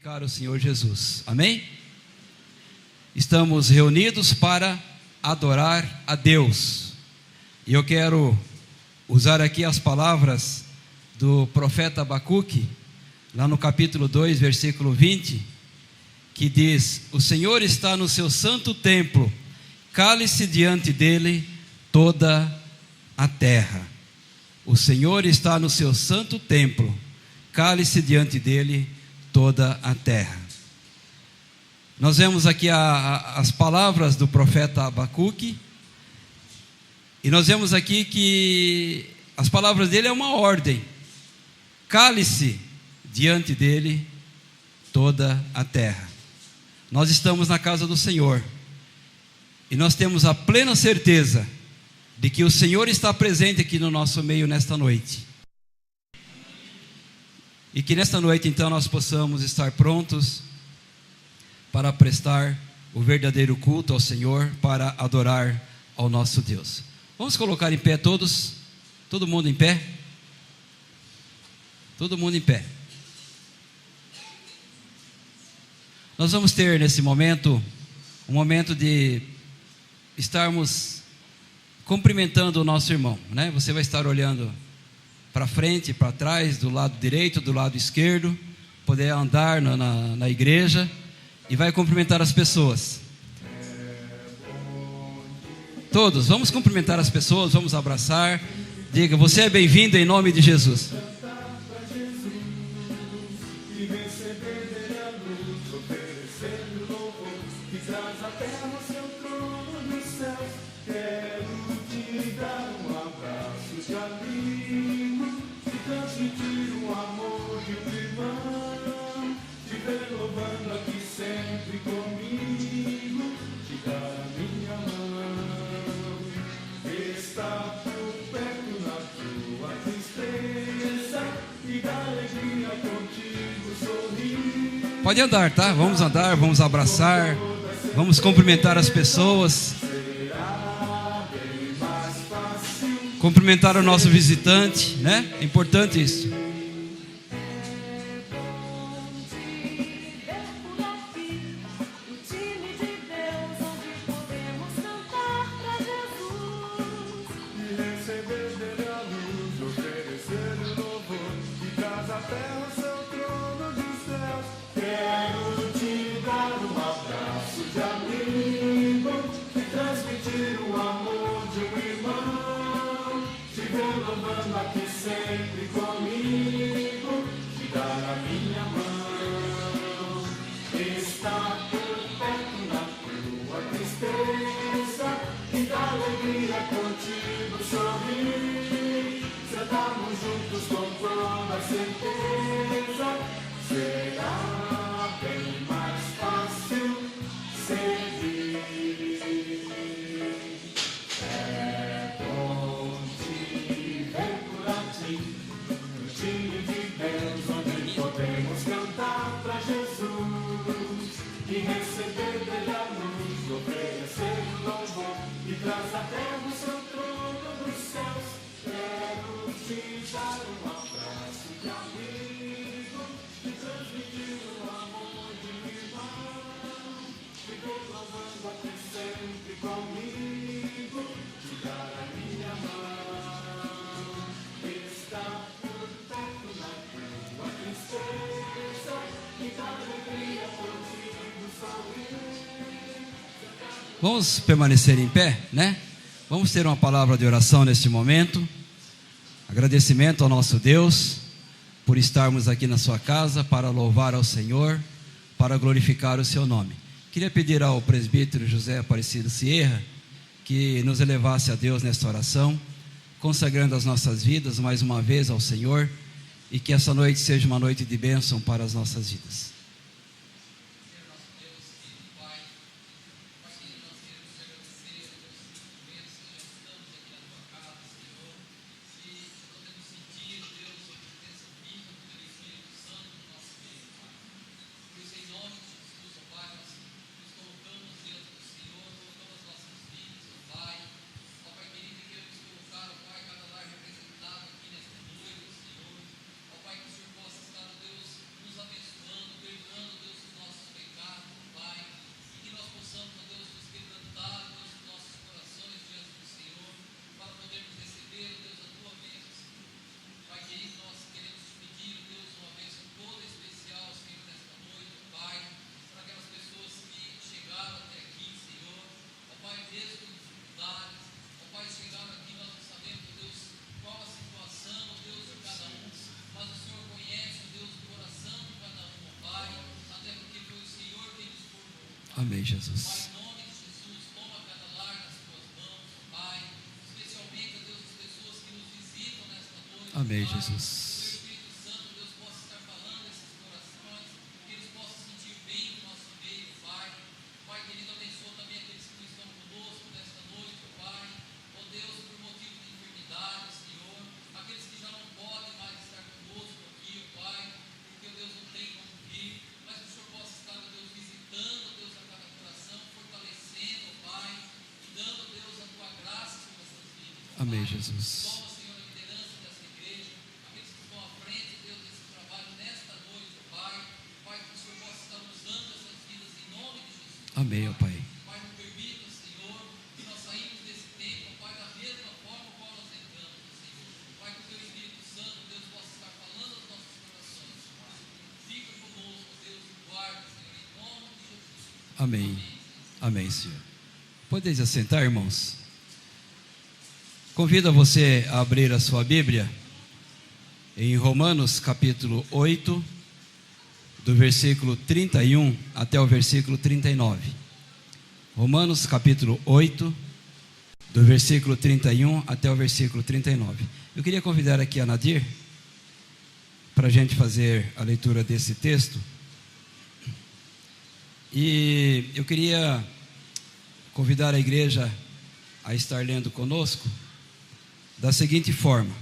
glorificar o Senhor Jesus. Amém? Estamos reunidos para adorar a Deus. E eu quero usar aqui as palavras do profeta Abacuque, lá no capítulo 2, versículo 20, que diz: o Senhor está no seu santo templo, cale-se diante dele toda a terra. O Senhor está no seu santo templo, cale-se diante dele toda a terra. Nós vemos aqui as palavras do profeta Abacuque, e nós vemos aqui que as palavras dele é uma ordem: cale-se diante dele toda a terra. Nós estamos na casa do Senhor, e nós temos a plena certeza de que o Senhor está presente aqui no nosso meio nesta noite. E que nesta noite então nós possamos estar prontos para prestar o verdadeiro culto ao Senhor, para adorar ao nosso Deus. Vamos colocar em pé todos, todo mundo em pé? Todo mundo em pé. Nós vamos ter nesse momento, um momento de estarmos cumprimentando o nosso irmão, né? Você vai estar olhando para frente, para trás, do lado direito, do lado esquerdo, poder andar na igreja, e vai cumprimentar as pessoas. Todos, vamos cumprimentar as pessoas, vamos abraçar. Diga: você é bem-vindo em nome de Jesus. Pode andar, tá? Vamos andar, vamos abraçar, vamos cumprimentar as pessoas, cumprimentar o nosso visitante, né? É importante isso. Vamos permanecer em pé, né? Vamos ter uma palavra de oração neste momento. Agradecimento ao nosso Deus por estarmos aqui na sua casa para louvar ao Senhor, para glorificar o seu nome. Queria pedir ao presbítero José Aparecido Sierra que nos elevasse a Deus nesta oração, consagrando as nossas vidas mais uma vez ao Senhor, e que essa noite seja uma noite de bênção para as nossas vidas. Pai, que o Senhor possa estar, Deus, nos abençoando, Amém, Jesus. Pai, em nome de Jesus, toma cada lar nas tuas mãos, Pai, especialmente, Deus, as pessoas que nos visitam nesta noite. Amém, Pai, Jesus. que o Espírito Santo, Deus, possa estar falando esses corações, que eles possam sentir bem no nosso meio, Pai. Pai querido, abençoa também aqueles que não estão conosco nesta noite, Pai. Ó Deus, por motivo de enfermidade, Senhor, aqueles que já não podem mais estar conosco aqui, Pai, porque Deus não tem como vir, mas que o Senhor possa estar, Deus, visitando, Deus, a cada coração, fortalecendo, Pai, e dando, Deus, a tua graça sobre essas vidas. Amém, Jesus. Toma, Senhor, a liderança dessa igreja, aqueles que estão à frente, Deus, desse trabalho nesta noite, Pai. Pai, que o Senhor possa estar usando essas vidas em nome de Jesus. Amém, ó Pai. Pai, não permita, Senhor, que nós saímos desse tempo, Pai, da mesma forma como nós entramos, Senhor. Pai, que o Teu Espírito Santo, Deus, possa estar falando aos nossos corações, Pai. Fica conosco, Deus, e guarda, Senhor, em nome de Jesus. Amém. Amém, Senhor. Podeis assentar, irmãos? Convido você a abrir a sua Bíblia em Romanos capítulo 8, do versículo 31 até o versículo 39. Romanos capítulo 8, do versículo 31 até o versículo 39. Eu queria convidar aqui a Nadir para a gente fazer a leitura desse texto. E eu queria convidar a igreja a estar lendo conosco da seguinte forma: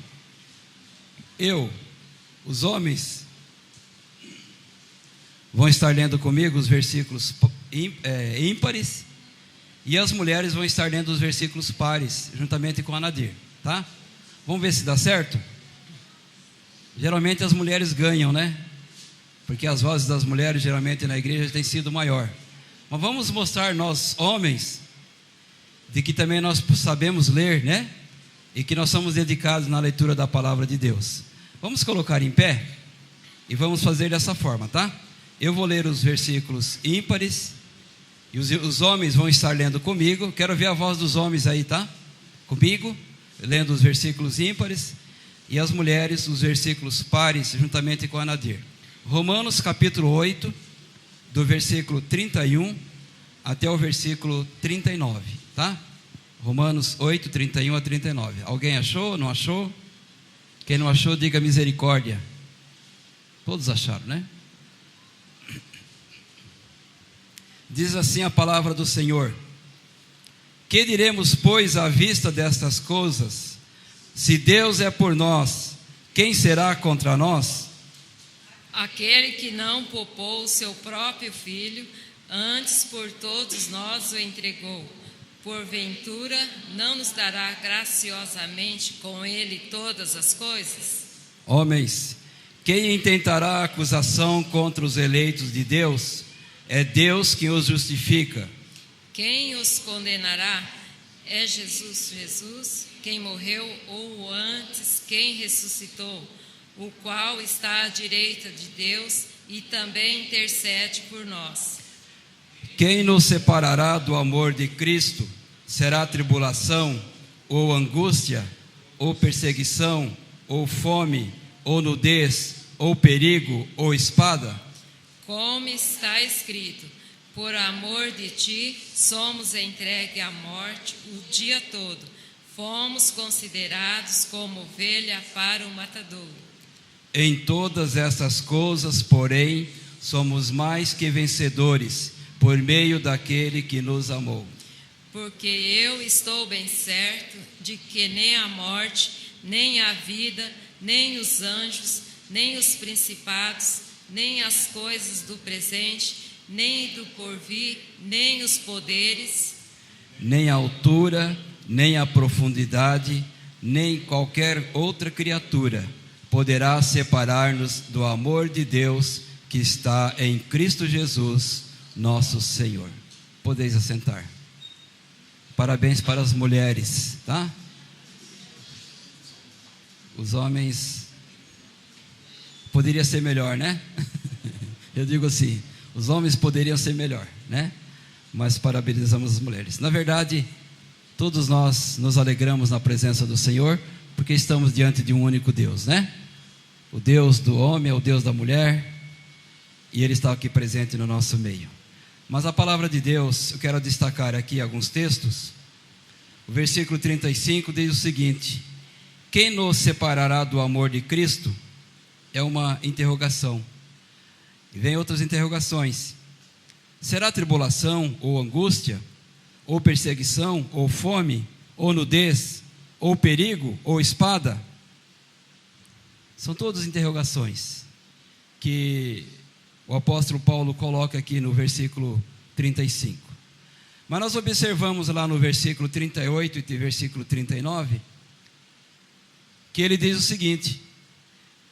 os homens, vão estar lendo comigo os versículos ímpares, e as mulheres vão estar lendo os versículos pares, juntamente com a Nadir, tá? Vamos ver se dá certo? Geralmente as mulheres ganham, né? Porque as vozes das mulheres geralmente na igreja têm sido maior. Mas vamos mostrar nós homens de que também nós sabemos ler, né? E que nós somos dedicados na leitura da palavra de Deus. Vamos colocar em pé e vamos fazer dessa forma, tá? Eu vou ler os versículos ímpares e os homens vão estar lendo comigo. Quero ver a voz dos homens aí, tá? Comigo, lendo os versículos ímpares, e as mulheres os versículos pares, juntamente com a Nadir. Romanos capítulo 8, do versículo 31 até o versículo 39, tá? Romanos 8, 31 a 39. Alguém achou? Não achou? Quem não achou, diga misericórdia. Todos acharam, né? Diz assim a palavra do Senhor: que diremos, pois, à vista destas coisas? Se Deus é por nós, quem será contra nós? Aquele que não poupou o seu próprio filho, antes por todos nós o entregou, porventura não nos dará graciosamente com ele todas as coisas? Homens, quem intentará acusação contra os eleitos de Deus? É Deus que os justifica. Quem os condenará? É Jesus, quem morreu, ou antes, quem ressuscitou, o qual está à direita de Deus e também intercede por nós. Quem nos separará do amor de Cristo? Será tribulação, ou angústia, ou perseguição, ou fome, ou nudez, ou perigo, ou espada? Como está escrito: por amor de ti somos entregues à morte o dia todo, fomos considerados como ovelha para o matadouro. Em todas essas coisas, porém, somos mais que vencedores, por meio daquele que nos amou. Porque eu estou bem certo de que nem a morte, nem a vida, nem os anjos, nem os principados, nem as coisas do presente, nem do porvir, nem os poderes, nem a altura, nem a profundidade, nem qualquer outra criatura poderá separar-nos do amor de Deus que está em Cristo Jesus, nosso Senhor. Podeis assentar. Parabéns para as mulheres, tá? Os homens poderia ser melhor, né? Eu digo assim, os homens poderiam ser melhor, né? Mas parabenizamos as mulheres. Na verdade, todos nós nos alegramos na presença do Senhor, porque estamos diante de um único Deus, né? O Deus do homem é o Deus da mulher, e Ele está aqui presente no nosso meio. Mas a palavra de Deus, eu quero destacar aqui alguns textos. O versículo 35 diz o seguinte: quem nos separará do amor de Cristo? É uma interrogação. E vem outras interrogações. Será tribulação, ou angústia, ou perseguição, ou fome, ou nudez, ou perigo, ou espada? São todas interrogações que o apóstolo Paulo coloca aqui no versículo 35. Mas nós observamos lá no versículo 38 e versículo 39, que ele diz o seguinte: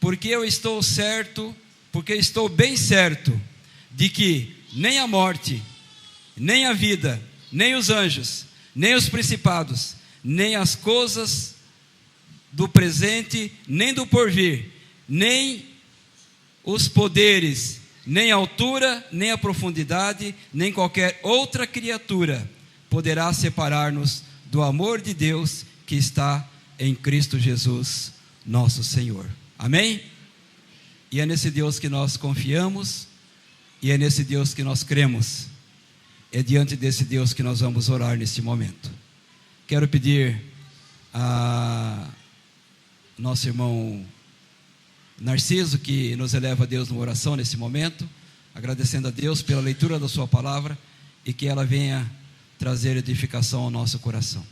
porque eu estou certo, porque estou bem certo de que nem a morte, nem a vida, nem os anjos, nem os principados, nem as coisas do presente, nem do porvir, nem os poderes, nem a altura, nem a profundidade, nem qualquer outra criatura poderá separar-nos do amor de Deus que está em Cristo Jesus, nosso Senhor. Amém? E é nesse Deus que nós confiamos, e é nesse Deus que nós cremos. É diante desse Deus que nós vamos orar nesse momento. Quero pedir a nosso irmão Narciso que nos eleva a Deus numa oração nesse momento, agradecendo a Deus pela leitura da sua palavra e que ela venha trazer edificação ao nosso coração.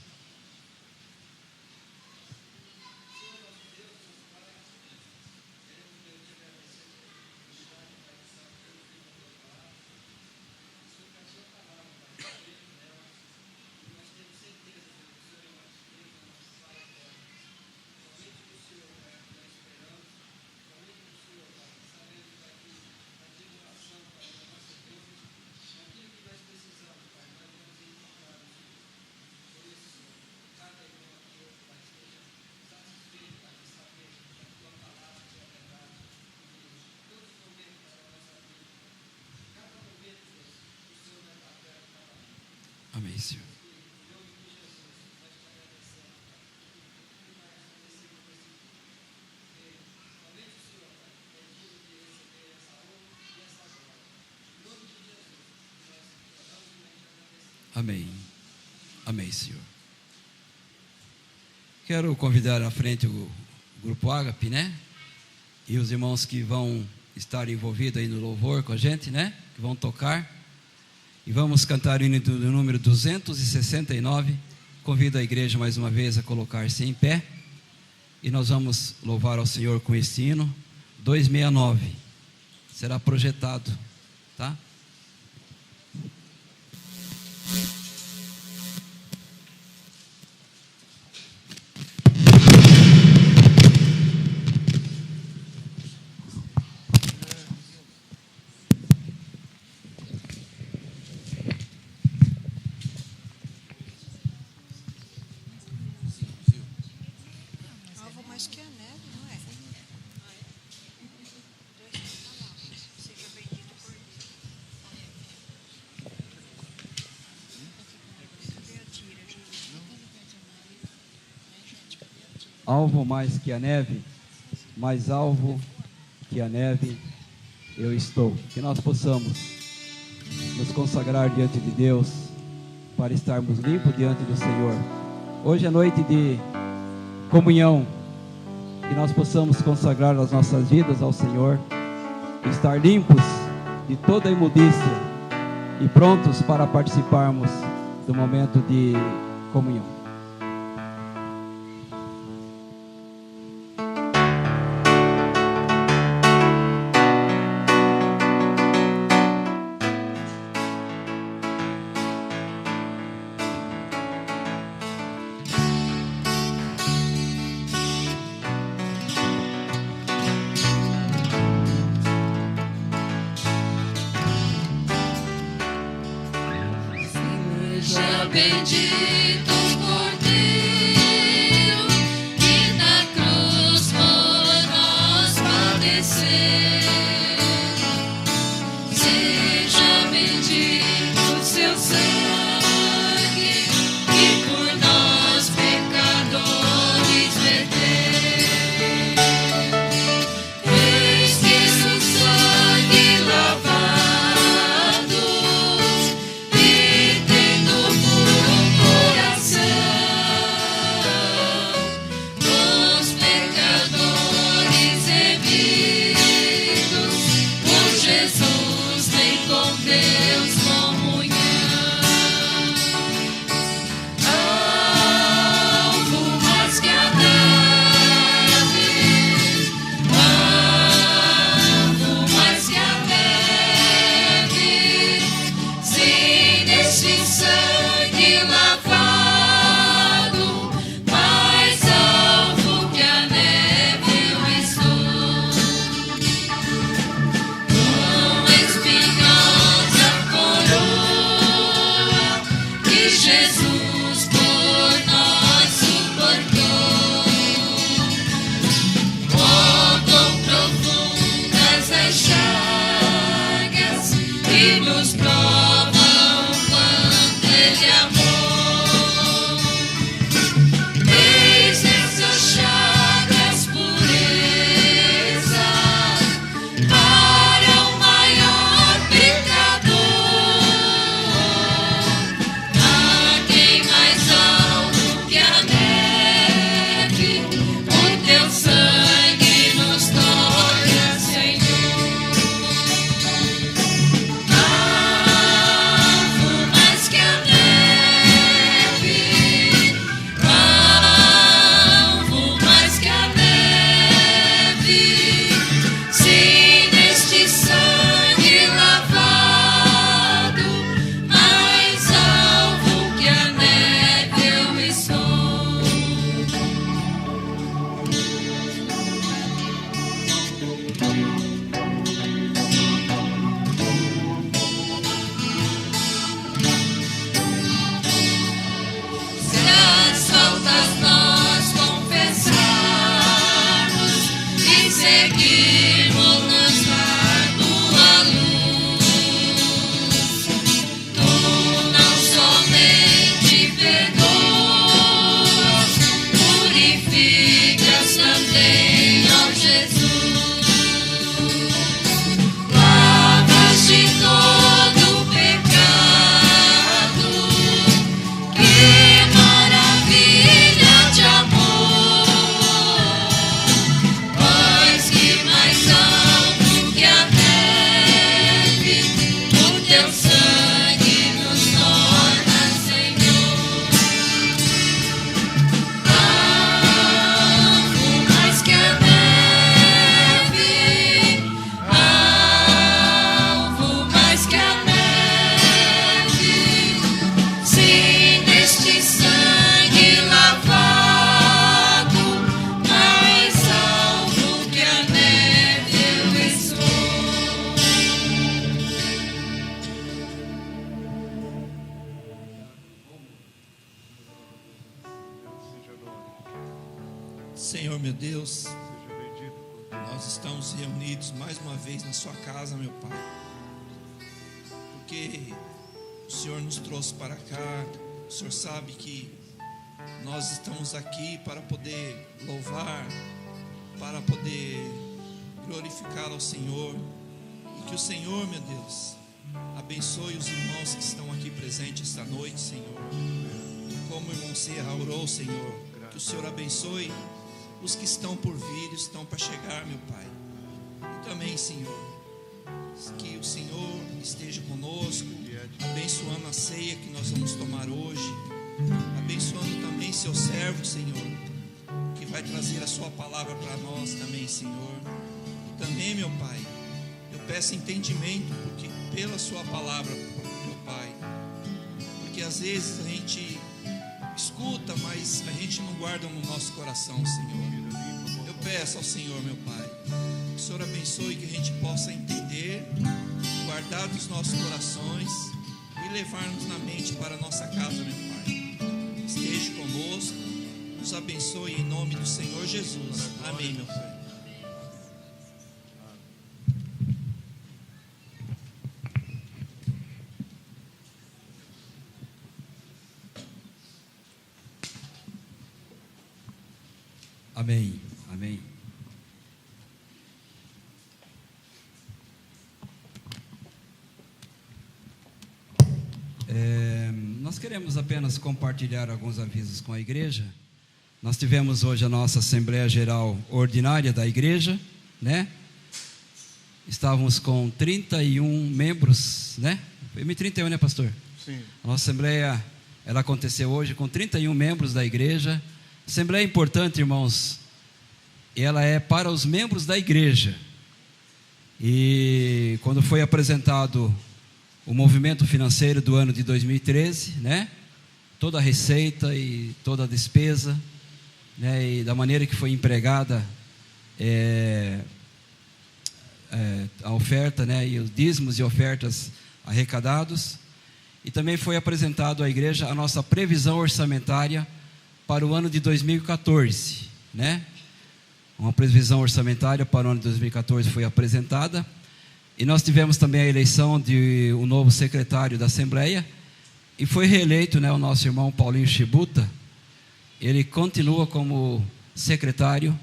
Amém, Senhor. Amém. Amém, Senhor. Quero convidar à frente o Grupo Ágape, né? E os irmãos que vão estar envolvidos aí no louvor com a gente, né? Que vão tocar. E vamos cantar o hino do número 269. Convido a igreja mais uma vez a colocar-se em pé. E nós vamos louvar ao Senhor com esse hino 269. Será projetado, tá? Alvo mais que a neve, mais alvo que a neve eu estou. Que nós possamos nos consagrar diante de Deus para estarmos limpos diante do Senhor. Hoje é noite de comunhão, que nós possamos consagrar as nossas vidas ao Senhor, estar limpos de toda imundícia e prontos para participarmos do momento de comunhão. Bendito Cordeiro, que na cruz por nós padeceu. Seja bendito seu sangue, que por nós pecadores verteu. Eis que seu sangue lavado Senhor, meu Deus, nós estamos reunidos mais uma vez na sua casa, meu Pai, porque o Senhor nos trouxe para cá. O Senhor sabe que nós estamos aqui para poder louvar, para poder glorificar ao Senhor, e que o Senhor, meu Deus, abençoe os irmãos que estão aqui presentes esta noite, Senhor. Como o irmão Serra orou, Senhor, que o Senhor abençoe os que estão por vir, estão para chegar, meu Pai. E também, Senhor, que o Senhor esteja conosco, abençoando a ceia que nós vamos tomar hoje, abençoando também seu servo, Senhor, que vai trazer a sua palavra para nós também, Senhor. E também, meu Pai, eu peço entendimento porque pela sua palavra, meu Pai, porque às vezes a gente escuta, mas a gente não guarda no nosso coração, Senhor. Eu peço ao Senhor, meu Pai, que o Senhor abençoe, que a gente possa entender, guardar dos nossos corações e levar-nos na mente para a nossa casa, meu Pai. Esteja conosco, nos abençoe em nome do Senhor Jesus. Amém, meu Pai. Amém, amém. Nós queremos apenas compartilhar alguns avisos com a igreja. Nós tivemos hoje a nossa Assembleia Geral Ordinária da igreja, né? Estávamos com 31 membros, né? Foi 31, né, pastor? Sim. A nossa Assembleia, ela aconteceu hoje com 31 membros da igreja. Assembleia é importante, irmãos, ela é para os membros da igreja. E quando foi apresentado o movimento financeiro do ano de 2013, né? Toda a receita e toda a despesa, né? E da maneira que foi empregada a oferta, né? E os dízimos e ofertas arrecadados. E também foi apresentado à igreja a nossa previsão orçamentária para o ano de 2014, né? Uma previsão orçamentária para o ano de 2014 foi apresentada. E nós tivemos também a eleição de um novo secretário da Assembleia. E foi reeleito, né, o nosso irmão Paulinho Shibuta. Ele continua como secretário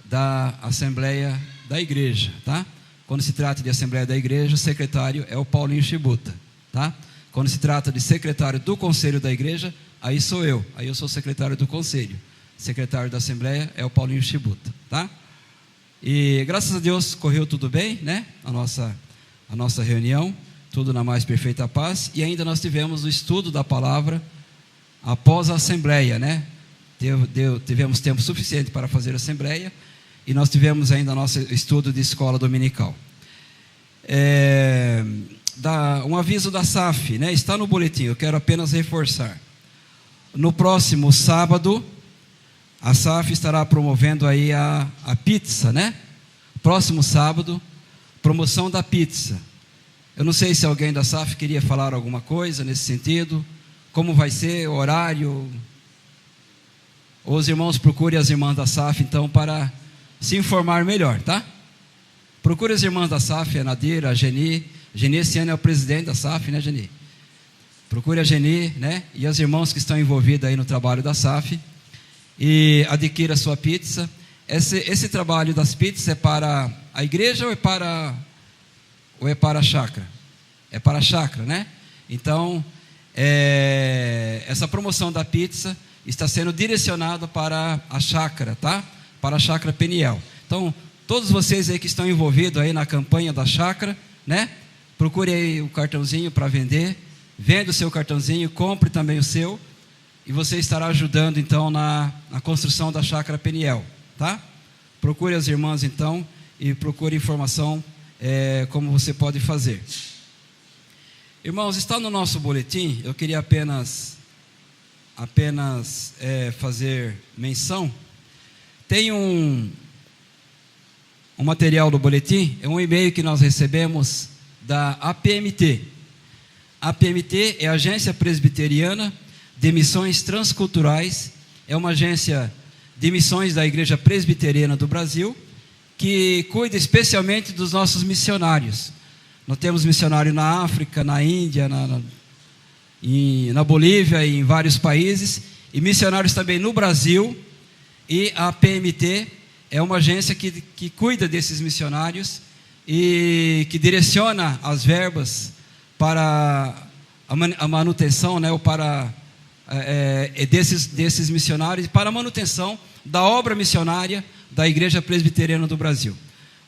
da Assembleia da Igreja, tá? Quando se trata de Assembleia da Igreja, o secretário é o Paulinho Shibuta, tá? Quando se trata de secretário do Conselho da Igreja, aí sou eu. Aí eu sou secretário do Conselho. Secretário da Assembleia é o Paulinho Shibuta, tá? E graças a Deus correu tudo bem, né? A nossa reunião, tudo na mais perfeita paz. E ainda nós tivemos o estudo da palavra após a Assembleia, né? Tivemos tempo suficiente para fazer a Assembleia. E nós tivemos ainda nosso estudo de escola dominical. Um aviso da SAF, né? Está no boletim, eu quero apenas reforçar. No próximo sábado, a SAF estará promovendo aí a pizza, né? Próximo sábado, promoção da pizza. Eu não sei se alguém da SAF queria falar alguma coisa nesse sentido. Como vai ser, horário? Ou os irmãos procurem as irmãs da SAF, então, para se informar melhor, tá? Procure as irmãs da SAF, a Nadir, a Geni. Geni esse ano é o presidente da SAF, né, Geni? Procure a Geni, né? E as irmãs que estão envolvidas aí no trabalho da SAF. E adquira a sua pizza. Esse trabalho das pizzas é para a igreja ou é para a chácara? É para a chácara, né? Então, essa promoção da pizza está sendo direcionada para a chácara, tá? Para a chácara Peniel. Então, todos vocês aí que estão envolvidos aí na campanha da chácara, né? Procure aí o cartãozinho para vender. Venda o seu cartãozinho, compre também o seu. E você estará ajudando, então, na construção da chácara Peniel, tá? Procure as irmãs, então, e procure informação como você pode fazer. Irmãos, está no nosso boletim, eu queria apenas fazer menção. Tem um material do boletim, é um e-mail que nós recebemos da APMT. A APMT é a Agência Presbiteriana de Missões Transculturais, é uma agência de missões da Igreja Presbiteriana do Brasil, que cuida especialmente dos nossos missionários. Nós temos missionário na África, na Índia, na Bolívia e em vários países, e missionários também no Brasil. E a PMT é uma agência que cuida desses missionários e que direciona as verbas para a manutenção, né, ou para desses missionários, e para a manutenção da obra missionária da Igreja Presbiteriana do Brasil.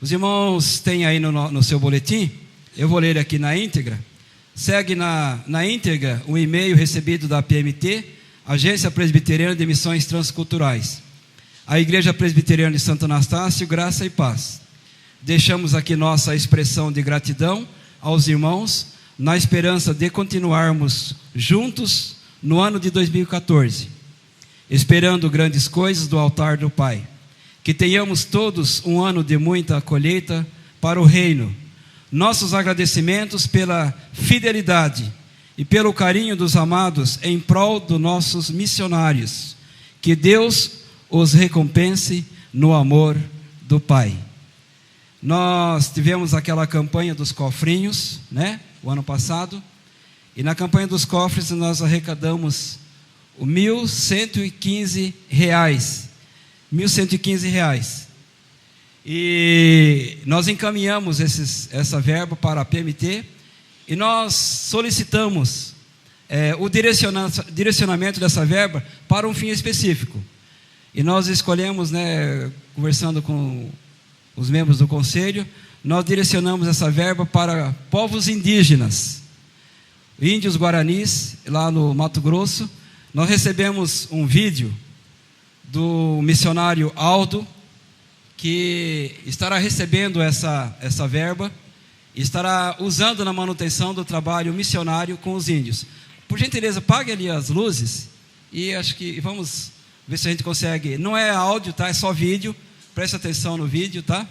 Os irmãos têm aí no seu boletim, eu vou ler aqui na íntegra. Segue na íntegra o e-mail recebido da PMT, Agência Presbiteriana de Missões Transculturais. A Igreja Presbiteriana de Santo Anastácio, graça e paz. Deixamos aqui nossa expressão de gratidão aos irmãos, na esperança de continuarmos juntos no ano de 2014, esperando grandes coisas do altar do Pai. Que tenhamos todos um ano de muita colheita para o reino. Nossos agradecimentos pela fidelidade e pelo carinho dos amados em prol dos nossos missionários. Que Deus os recompense no amor do Pai. Nós tivemos aquela campanha dos cofrinhos, né, o ano passado, e na campanha dos cofres nós arrecadamos R$1.115. R$1.115. E nós encaminhamos essa verba para a PMT, e nós solicitamos o direcionamento dessa verba para um fim específico. E nós escolhemos, né, conversando com os membros do conselho, nós direcionamos essa verba para povos indígenas, índios guaranis, lá no Mato Grosso. Nós recebemos um vídeo do missionário Aldo, que estará recebendo essa verba, e estará usando na manutenção do trabalho missionário com os índios. Por gentileza, apague ali as luzes, e acho que vamos ver se a gente consegue. Não é áudio, tá? É só vídeo. Preste atenção no vídeo, tá?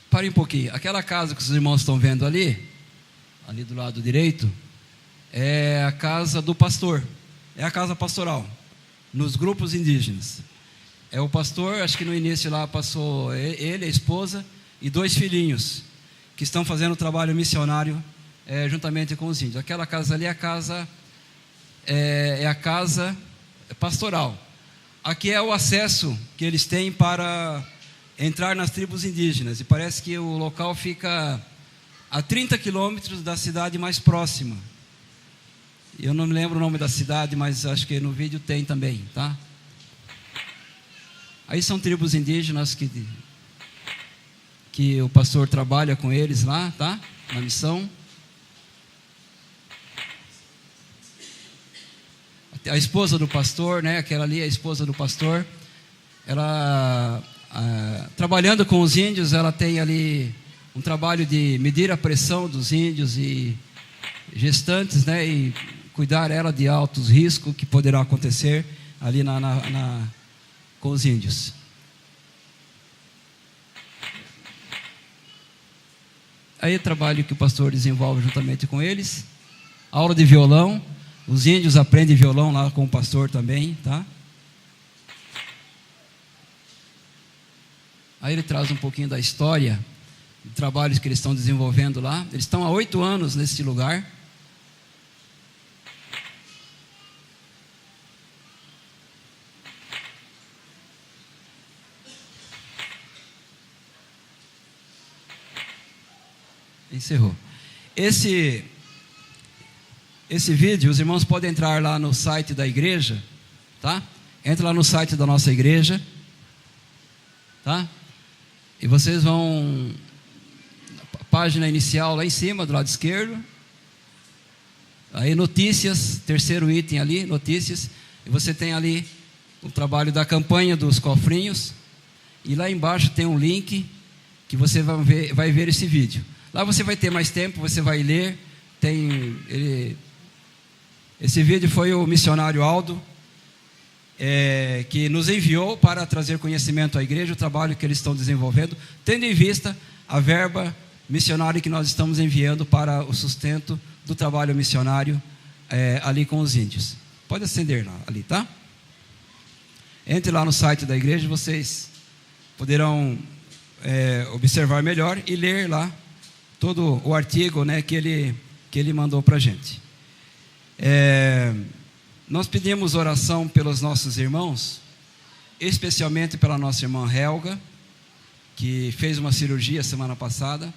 Pare um pouquinho. Aquela casa que os irmãos estão vendo ali do lado direito, é a casa do pastor. É a casa pastoral, nos grupos indígenas. É o pastor, acho que no início lá passou ele, a esposa e 2 filhinhos, que estão fazendo o trabalho missionário juntamente com os índios. Aquela casa ali é a casa pastoral. Aqui é o acesso que eles têm para entrar nas tribos indígenas, e parece que o local fica a 30 quilômetros da cidade mais próxima. Eu não me lembro o nome da cidade, mas acho que no vídeo tem também, tá? Aí são tribos indígenas que o pastor trabalha com eles lá, tá? Na missão. A esposa do pastor, né? Aquela ali é a esposa do pastor. Ela, trabalhando com os índios, ela tem ali um trabalho de medir a pressão dos índios e gestantes, né? E cuidar ela de altos riscos que poderá acontecer ali com os índios. Aí o trabalho que o pastor desenvolve juntamente com eles. Aula de violão. Os índios aprendem violão lá com o pastor também, tá? Aí ele traz um pouquinho da história, de trabalhos que eles estão desenvolvendo lá. Eles estão há 8 anos nesse lugar. Encerrou. Esse vídeo, os irmãos podem entrar lá no site da igreja, tá? Entra lá no site da nossa igreja, tá? E vocês vão na página inicial lá em cima, do lado esquerdo. Aí notícias, terceiro item ali, notícias. E você tem ali o trabalho da campanha dos cofrinhos. E lá embaixo tem um link que você vai ver esse vídeo. Lá você vai ter mais tempo, você vai ler. Esse vídeo foi o missionário Aldo que nos enviou para trazer conhecimento à igreja, o trabalho que eles estão desenvolvendo, tendo em vista a verba missionária que nós estamos enviando para o sustento do trabalho missionário ali com os índios. Pode acender lá, ali, tá? Entre lá no site da igreja, vocês poderão observar melhor e ler lá todo o artigo, né, que ele mandou para a gente. Nós pedimos oração pelos nossos irmãos, especialmente pela nossa irmã Helga, que fez uma cirurgia semana passada,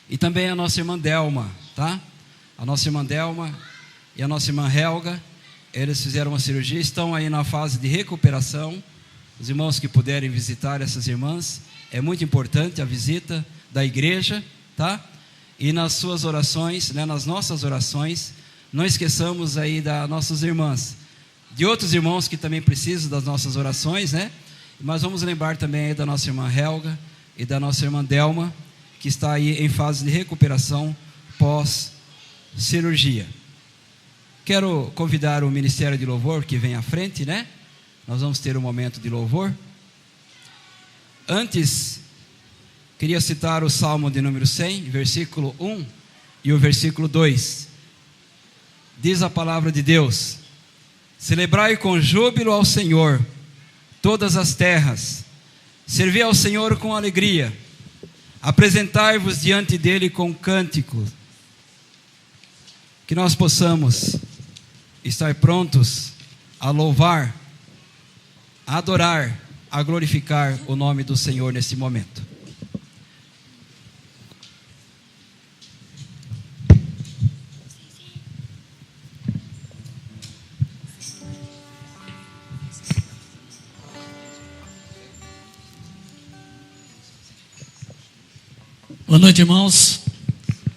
e também a nossa irmã Delma, tá? A nossa irmã Delma e a nossa irmã Helga, eles fizeram uma cirurgia, estão aí na fase de recuperação. Os irmãos que puderem visitar essas irmãs, é muito importante a visita da igreja, tá? E nas suas orações, né, nas nossas orações, não esqueçamos aí das nossas irmãs, de outros irmãos que também precisam das nossas orações, né? Mas vamos lembrar também aí da nossa irmã Helga e da nossa irmã Delma, que está aí em fase de recuperação pós-cirurgia. Quero convidar o Ministério de Louvor que vem à frente, né? Nós vamos ter um momento de louvor. Antes, queria citar o Salmo de número 100, versículo 1 e o versículo 2. Diz a palavra de Deus: celebrai com júbilo ao Senhor todas as terras, servi ao Senhor com alegria, apresentai-vos diante dele com cântico. Que nós possamos estar prontos a louvar, a adorar, a glorificar o nome do Senhor nesse momento. Boa noite, irmãos.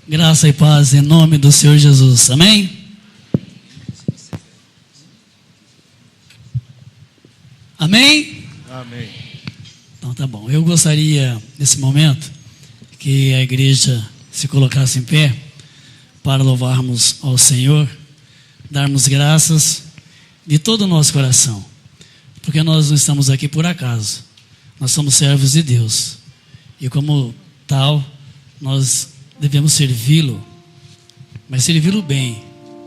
Graça e paz em nome do Senhor Jesus. Amém? Amém? Amém. Então tá bom. Eu gostaria, nesse momento, que a igreja se colocasse em pé para louvarmos ao Senhor, darmos graças de todo o nosso coração, porque nós não estamos aqui por acaso. Nós somos servos de Deus e, como tal, nós devemos servi-lo, mas servi-lo bem,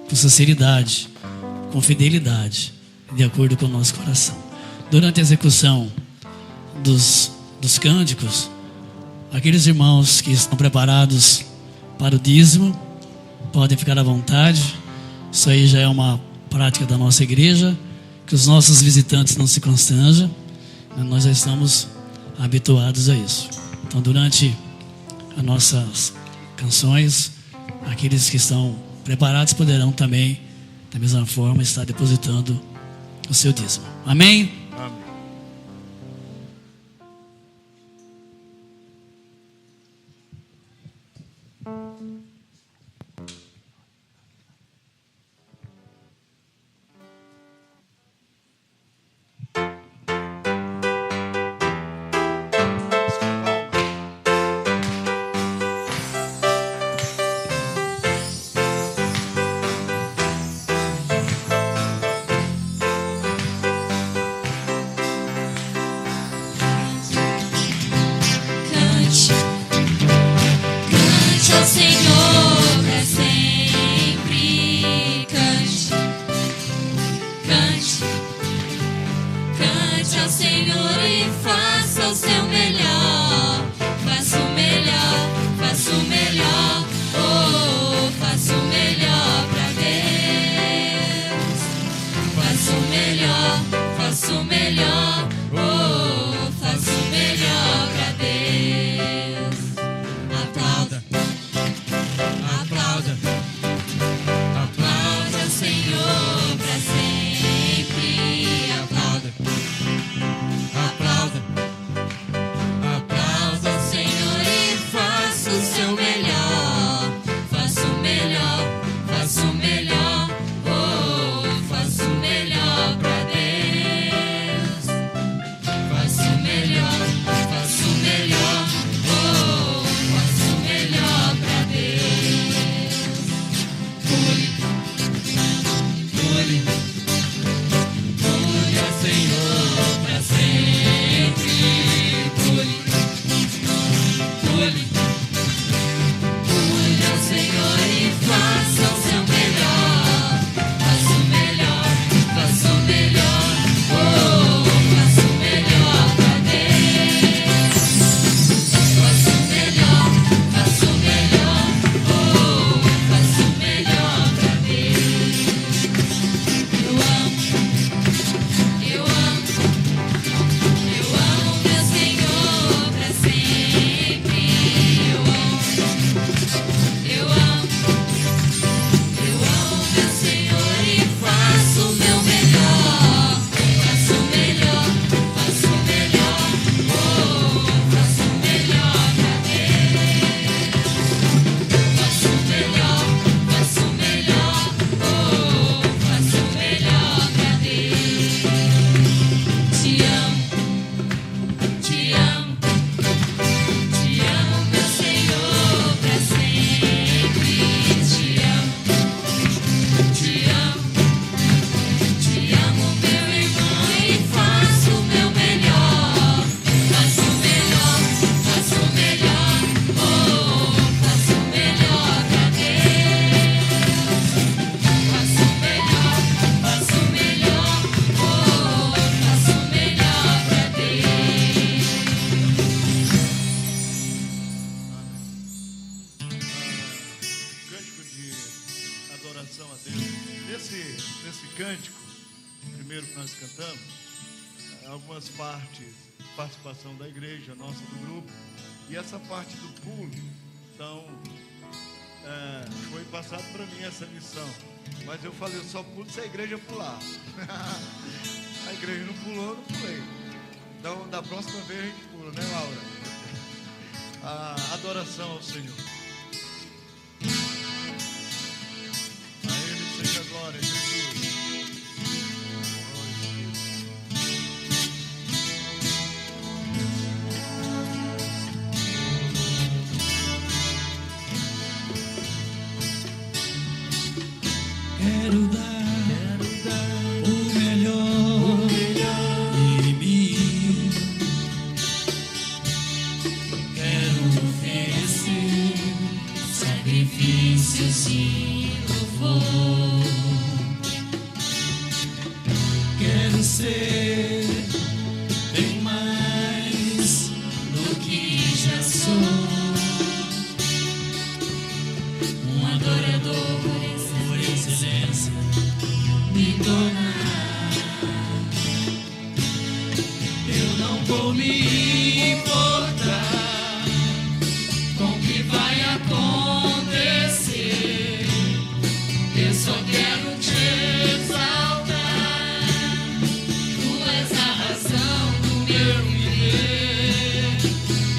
com sinceridade, com fidelidade, de acordo com o nosso coração. Durante a execução dos cânticos, aqueles irmãos que estão preparados para o dízimo, podem ficar à vontade. Isso aí já é uma prática da nossa igreja, que os nossos visitantes não se constrangem, nós já estamos habituados a isso. Então, durante as nossas canções, aqueles que estão preparados poderão também, da mesma forma, estar depositando o seu dízimo. Amém? Amém. Cante ao Senhor. pule ao Senhor e faça o seu melhor. Faça o melhor, faça o melhor. Oh, faça o melhor pra Deus. Faça o melhor, faça o melhor. Oh, faça o melhor pra Deus. Eu amo meu Senhor pra sempre. Eu amo meu Senhor e faço o meu melhor. Faço o melhor, faço o melhor. Oh, faço o melhor pra Deus. Faço o melhor, faço o melhor. Oh, faço o melhor pra Deus. Te amo, meu Senhor, pra sempre. Te amo, meu irmão, e faço o meu melhor. Faço o melhor, faço o melhor. Oh, faço o melhor pra Deus. Faço o melhor, faço o melhor. Oh, faço o melhor pra Deus. Cântico de adoração a Deus. Nesse cântico, primeiro que nós cantamos, algumas participação da igreja, nossa do grupo, e essa parte do pulo. Então, foi passado para mim essa missão, mas eu falei, eu só pulo se a igreja pular. A igreja não pulou, eu não pulei. Então, da próxima vez a gente pula, né, Laura? A adoração ao Senhor. A Ele seja a glória, Jesus. Quero dar o melhor de mim. Quero oferecer sacrifícios de louvor. Quero ser bem mais do que já sou. Um adorador por excelência me tornar. Eu não vou me importar com o que vai acontecer. Eu só quero te exaltar. Tu és a razão do meu viver.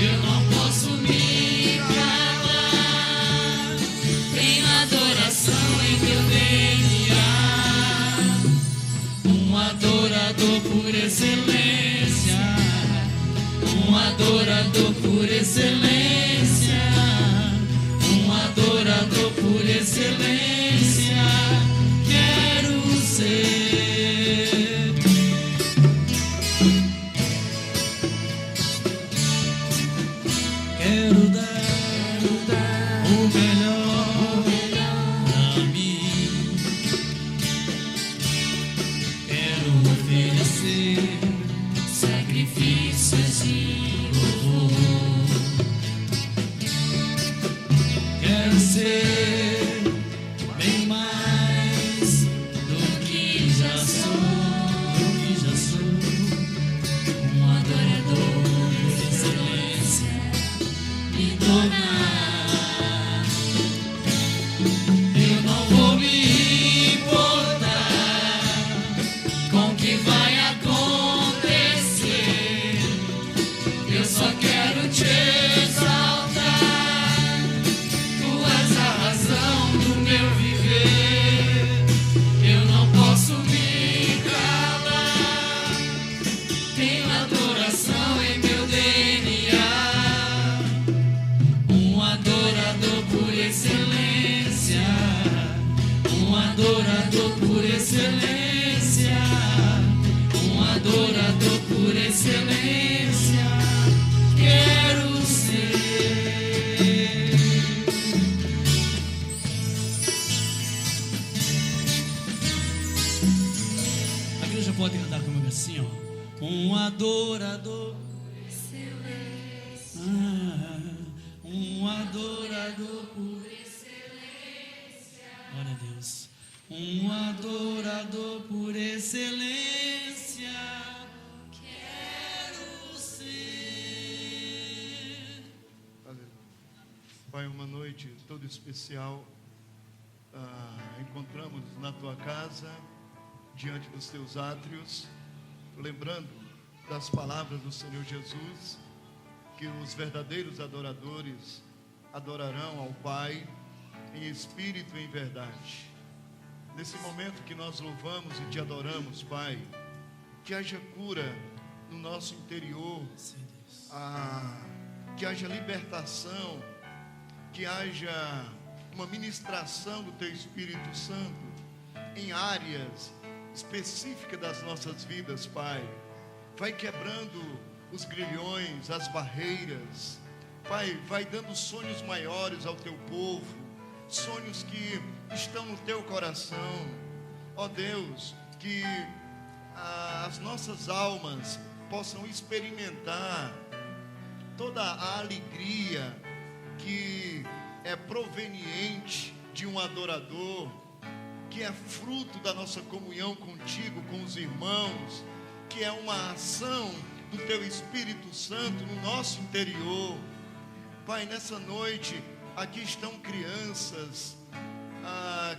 Eu não posso me calar. Tenho adoração em meu DNA. Um adorador por excelência. Um adorador por excelência. Um adorador por excelência. Quero ser. Quero dar o melhor pra mim. Quero oferecer sacrifícios de louvor. Quero ser bem mais do que já sou, um adorador por excelência me tornar. Eu não vou me importar com o que vai acontecer. Eu só quero te exaltar. Tu és a razão do meu viver. Eu não posso me calar. Tenho adoração em meu DNA. Um adorador por excelência. Um adorador por excelência. Um adorador por excelência. Quero ser. adorador. Um adorador por excelência. Glória a Deus. Um adorador por excelência. Quero ser. Aleluia. Pai, uma noite toda especial. Encontramos na tua casa, diante dos teus átrios, lembrando das palavras do Senhor Jesus, que os verdadeiros adoradores adorarão ao Pai em espírito e em verdade. Nesse momento que nós louvamos e te adoramos, Pai, que haja cura no nosso interior, que haja libertação, que haja uma ministração do teu Espírito Santo em áreas específicas das nossas vidas, Pai. Vai quebrando os grilhões, as barreiras, Pai, vai dando sonhos maiores ao teu povo, sonhos que estão no teu coração, ó Deus, que as nossas almas possam experimentar toda a alegria que é proveniente de um adorador, que é fruto da nossa comunhão contigo, com os irmãos, que é uma ação do teu Espírito Santo no nosso interior. Pai, nessa noite, aqui estão crianças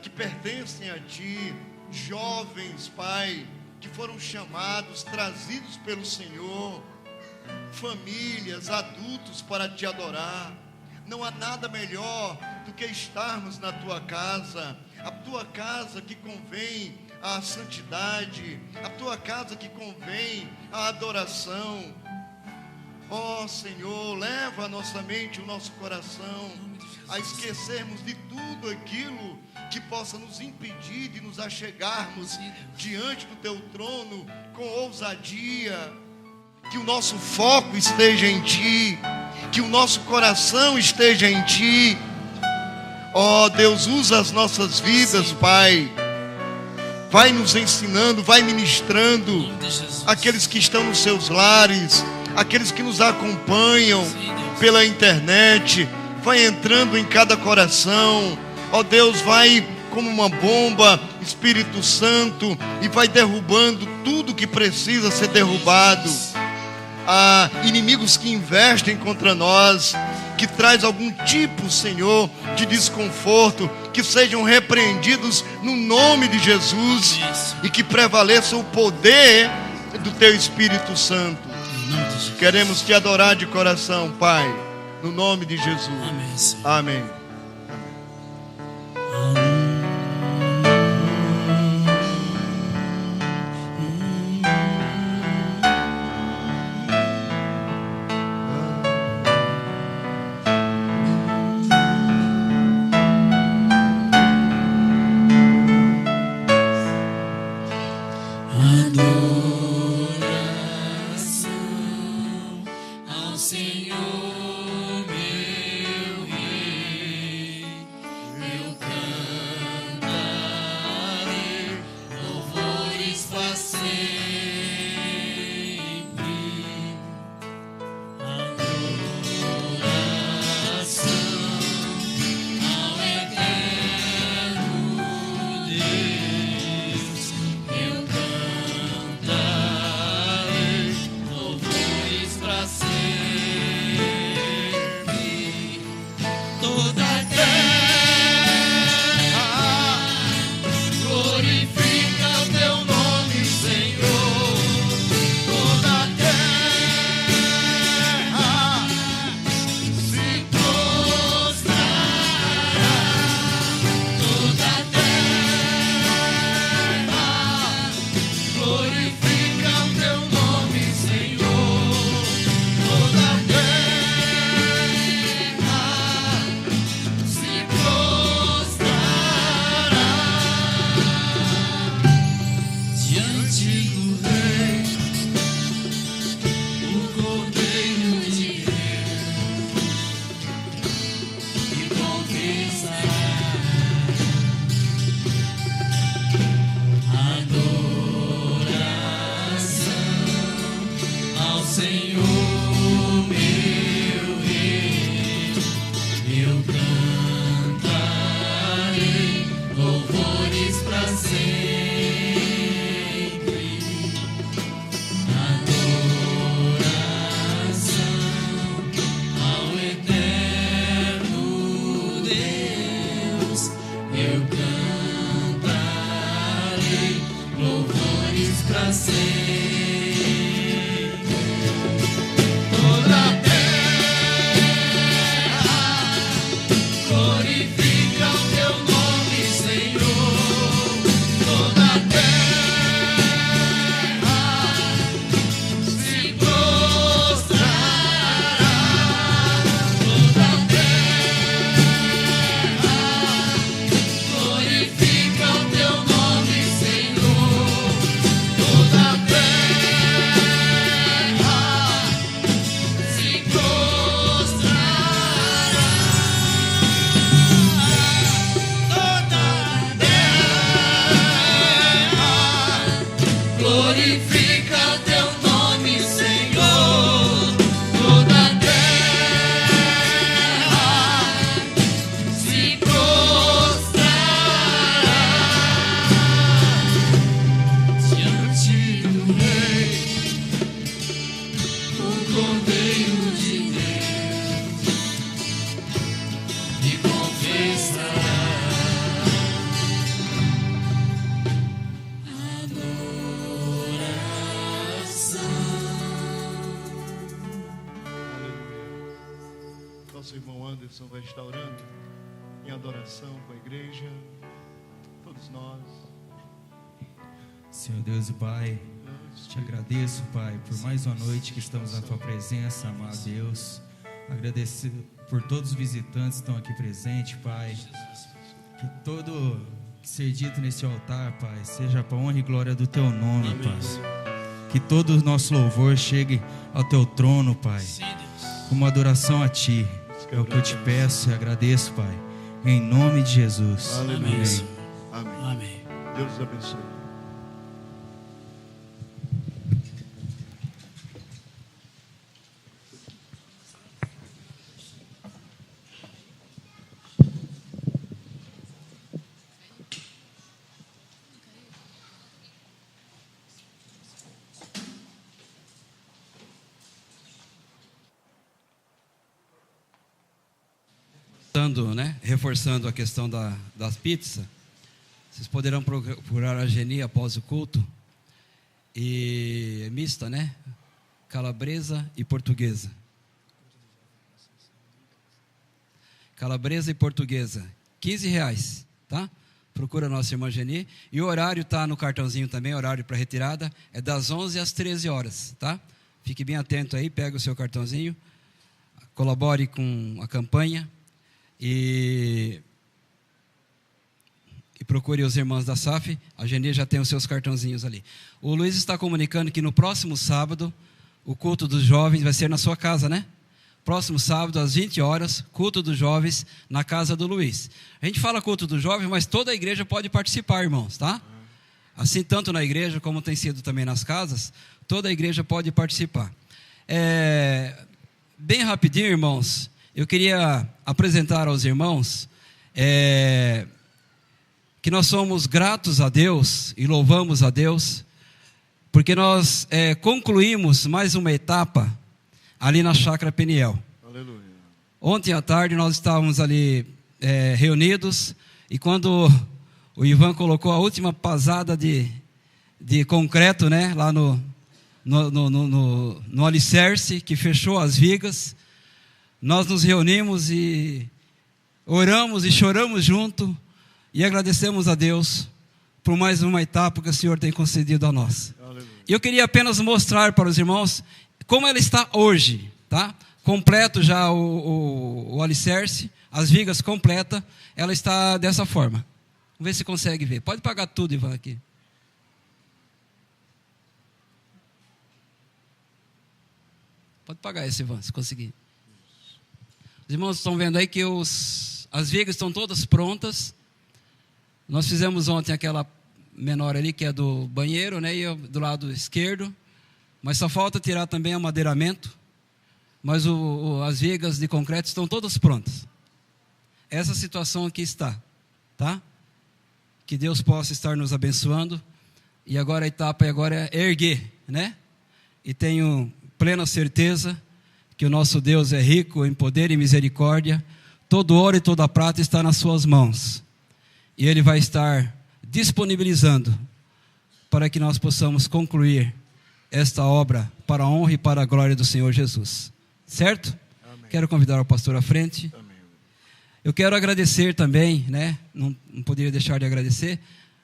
que pertencem a ti, jovens, Pai, que foram chamados, trazidos pelo Senhor, famílias, adultos para te adorar. Não há nada melhor do que estarmos na tua casa, a tua casa que convém à santidade, a tua casa que convém à adoração. Ó Senhor, leva a nossa mente, o nosso coração a esquecermos de tudo aquilo que possa nos impedir de nos achegarmos diante do teu trono com ousadia. Que o nosso foco esteja em ti, que o nosso coração esteja em ti. Ó Deus, usa as nossas vidas, Pai. Vai nos ensinando, vai ministrando aqueles que estão nos seus lares, aqueles que nos acompanham pela internet. Vai entrando em cada coração. Ó Deus, vai como uma bomba, Espírito Santo, e vai derrubando tudo que precisa ser derrubado. Há inimigos que investem contra nós, que traz algum tipo, Senhor, de desconforto, que sejam repreendidos no nome de Jesus e que prevaleça o poder do teu Espírito Santo. Queremos te adorar de coração, Pai, no nome de Jesus. Amém. Senhor, meu Rei. Nosso irmão Anderson vai estar orando em adoração com a igreja. Todos nós. Senhor Deus e Pai, te agradeço, Pai, por mais uma noite que estamos na Tua presença, amado Deus. Agradecer por todos os visitantes que estão aqui presentes, Pai. Que todo que ser dito nesse altar, Pai, seja para a honra e glória do Teu nome, Pai. Que todo o nosso louvor chegue ao Teu trono, Pai, como adoração a Ti. É o que eu te peço e agradeço, Pai, em nome de Jesus. Aleluia. Amém. Amém. Amém. Deus os abençoe. Reforçando a questão das pizzas, vocês poderão procurar a Geni após o culto, e mista, né? Calabresa e portuguesa. Calabresa e portuguesa, R$15, tá? Procura a nossa irmã Geni. E o horário está no cartãozinho também, horário para retirada, é das 11 às 13 horas, tá? Fique bem atento aí, pega o seu cartãozinho, colabore com a campanha. E procure os irmãos da SAF. A Geni já tem os seus cartãozinhos ali. O Luiz está comunicando que no próximo sábado o culto dos jovens vai ser na sua casa, né? Próximo sábado às 20 horas, culto dos jovens na casa do Luiz. A gente fala culto dos jovens, mas toda a igreja pode participar, irmãos, tá? Assim, tanto na igreja como tem sido também nas casas, toda a igreja pode participar. Bem rapidinho, irmãos, eu queria apresentar aos irmãos que nós somos gratos a Deus e louvamos a Deus, porque nós concluímos mais uma etapa ali na Chácara Peniel. Aleluia. Ontem à tarde nós estávamos ali reunidos, e quando o Ivan colocou a última pasada de concreto, né, lá no alicerce, que fechou as vigas, nós nos reunimos e oramos e choramos junto e agradecemos a Deus por mais uma etapa que o Senhor tem concedido a nós. Aleluia. E eu queria apenas mostrar para os irmãos como ela está hoje, tá? Completo já o alicerce, as vigas completas, ela está dessa forma. Vamos ver se consegue ver. Pode pagar tudo, Ivan, aqui. Pode pagar esse, Ivan, se conseguir. Os irmãos estão vendo aí que as vigas estão todas prontas. Nós fizemos ontem aquela menor ali, que é do banheiro, né, e do lado esquerdo. Mas só falta tirar também o madeiramento. Mas as vigas de concreto estão todas prontas. Essa situação aqui está, tá? Que Deus possa estar nos abençoando. E agora a etapa agora é erguer, né? E tenho plena certeza que o nosso Deus é rico em poder e misericórdia. Todo ouro e toda prata está nas suas mãos. E Ele vai estar disponibilizando para que nós possamos concluir esta obra para a honra e para a glória do Senhor Jesus. Certo? Amém. Quero convidar o pastor à frente. Amém. Eu quero agradecer também, né? Não poderia deixar de agradecer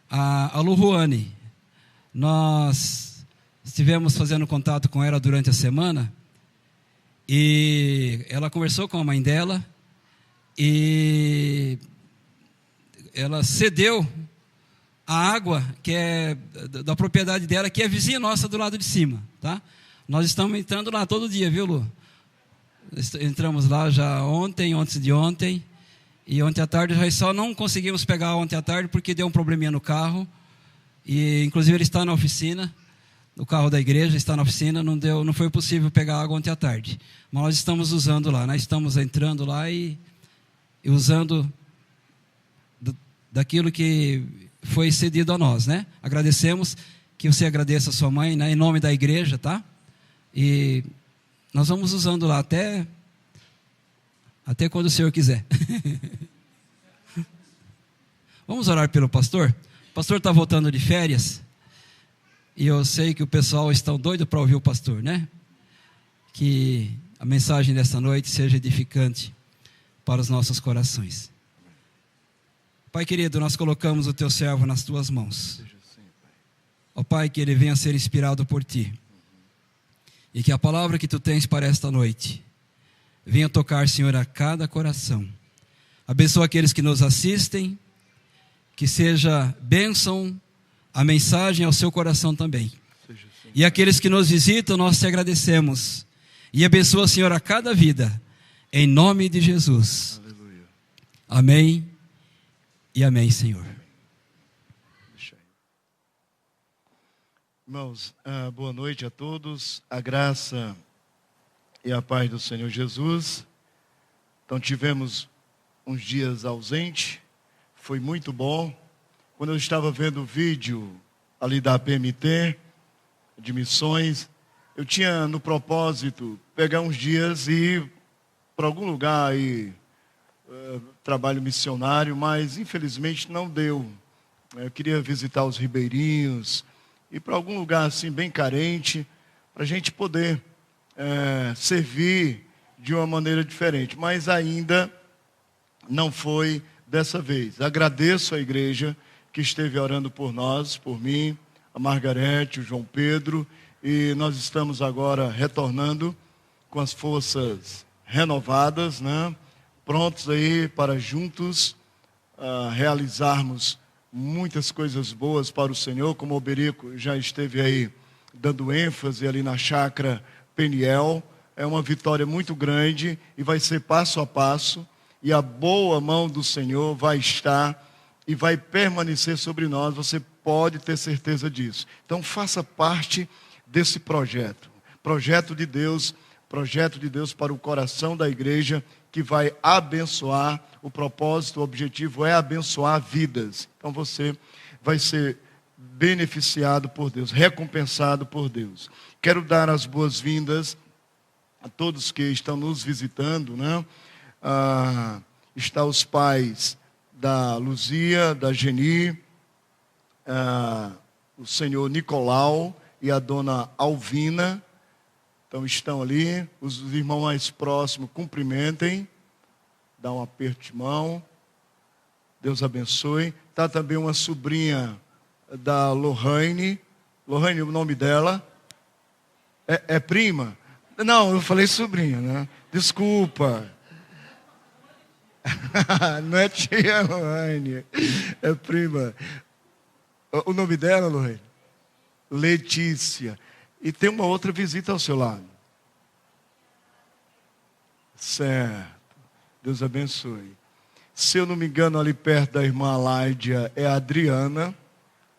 a Luruane. Nós estivemos fazendo contato com ela durante a semana. E ela conversou com a mãe dela e ela cedeu a água que é da propriedade dela, que é vizinha nossa do lado de cima, tá? Nós estamos entrando lá todo dia, viu, Lu? Entramos lá já ontem, antes de ontem, e ontem à tarde já só não conseguimos pegar ontem à tarde porque deu um probleminha no carro, e inclusive ele está na oficina. O carro da igreja está na oficina, não foi possível pegar água ontem à tarde. Mas nós estamos usando lá, nós estamos entrando lá e usando daquilo que foi cedido a nós, né? Agradecemos, que você agradeça a sua mãe, né, em nome da igreja, tá? E nós vamos usando lá até quando o Senhor quiser. Vamos orar pelo pastor? O pastor está voltando de férias. E eu sei que o pessoal está doido para ouvir o pastor, né? Que a mensagem dessa noite seja edificante para os nossos corações. Pai querido, nós colocamos o teu servo nas tuas mãos. Ó Pai, que ele venha a ser inspirado por ti. E que a palavra que tu tens para esta noite venha tocar, Senhor, a cada coração. Abençoa aqueles que nos assistem, que seja bênção a mensagem ao seu coração também. E aqueles que nos visitam, nós te agradecemos. E abençoa, Senhor, a cada vida, em nome de Jesus. Aleluia. Amém e amém, Senhor. Irmãos, boa noite a todos. A graça e a paz do Senhor Jesus. Então tivemos uns dias ausente, foi muito bom. Quando eu estava vendo o vídeo ali da PMT, de missões, eu tinha no propósito pegar uns dias e ir para algum lugar aí, trabalho missionário, mas infelizmente não deu. Eu queria visitar os ribeirinhos, ir para algum lugar assim bem carente, para a gente poder servir de uma maneira diferente, mas ainda não foi dessa vez. Agradeço a igreja que esteve orando por nós, por mim, a Margarete, o João Pedro, e nós estamos agora retornando com as forças renovadas, né? Prontos aí para juntos realizarmos muitas coisas boas para o Senhor, como o Oberico já esteve aí dando ênfase ali na chácara Peniel. É uma vitória muito grande e vai ser passo a passo, e a boa mão do Senhor vai estar e vai permanecer sobre nós, você pode ter certeza disso. Então faça parte desse projeto de Deus para o coração da igreja, que vai abençoar. O propósito, o objetivo é abençoar vidas. Então você vai ser beneficiado por Deus, recompensado por Deus. Quero dar as boas-vindas a todos que estão nos visitando, né? Está os pais da Luzia, da Geni, o senhor Nicolau e a dona Alvina. Então estão ali, os irmãos mais próximos cumprimentem, dá um aperto de mão, Deus abençoe. Está também uma sobrinha da Lohane. Lohane, o nome dela é prima? Não, eu falei sobrinha, né? Desculpa. Não é tia Lohane, é prima. O nome dela, Lohane? Letícia. E tem uma outra visita ao seu lado. Certo. Deus abençoe. Se eu não me engano, ali perto da irmã Láidia é a Adriana.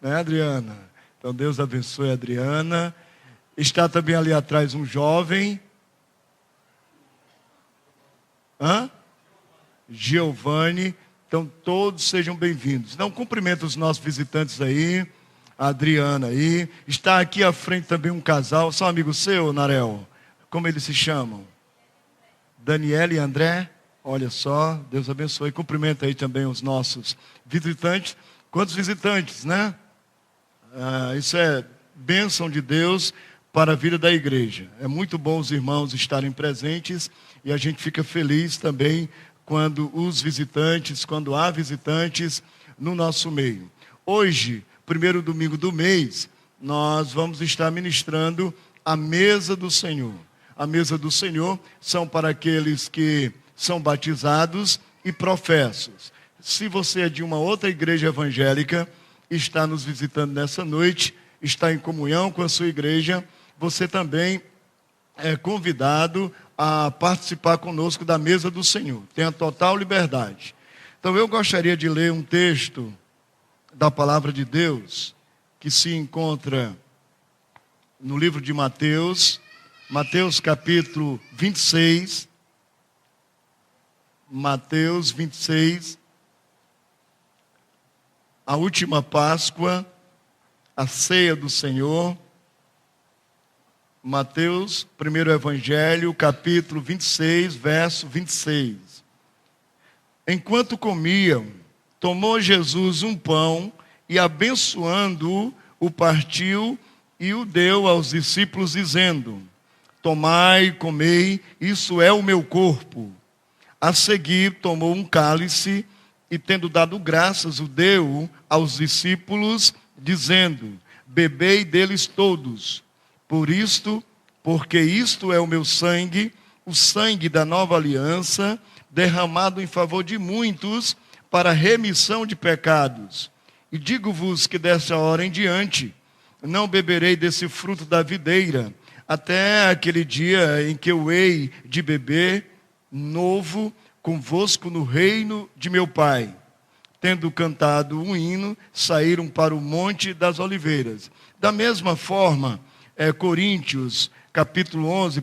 Né, Adriana? Então Deus abençoe a Adriana. Está também ali atrás um jovem. Giovanni. Então todos sejam bem-vindos. Então cumprimento os nossos visitantes aí. A Adriana aí. Está aqui à frente também um casal. São amigos seus, Narel? Como eles se chamam? Daniela e André. Olha só, Deus abençoe. Cumprimenta aí também os nossos visitantes. Quantos visitantes, né? Isso é bênção de Deus para a vida da igreja. É muito bom os irmãos estarem presentes, e a gente fica feliz também quando há visitantes no nosso meio. Hoje, primeiro domingo do mês, nós vamos estar ministrando a mesa do Senhor. A mesa do Senhor são para aqueles que são batizados e professos. Se você é de uma outra igreja evangélica, está nos visitando nessa noite, está em comunhão com a sua igreja, você também é convidado a participar conosco da mesa do Senhor. Tem a total liberdade. Então eu gostaria de ler um texto da palavra de Deus, que se encontra no livro de Mateus, Mateus capítulo 26, Mateus 26, a última Páscoa, a ceia do Senhor. Mateus, primeiro Evangelho, capítulo 26, verso 26. Enquanto comiam, tomou Jesus um pão e, abençoando-o, o partiu e o deu aos discípulos, dizendo: tomai, comei, isso é o meu corpo. A seguir, tomou um cálice e, tendo dado graças, o deu aos discípulos, dizendo: bebei deles todos, porque isto é o meu sangue, o sangue da nova aliança, derramado em favor de muitos, para a remissão de pecados. E digo-vos que dessa hora em diante, não beberei desse fruto da videira, até aquele dia em que eu hei de beber novo convosco no reino de meu Pai. Tendo cantado um hino, saíram para o Monte das Oliveiras. Da mesma forma, Coríntios, capítulo 11, 1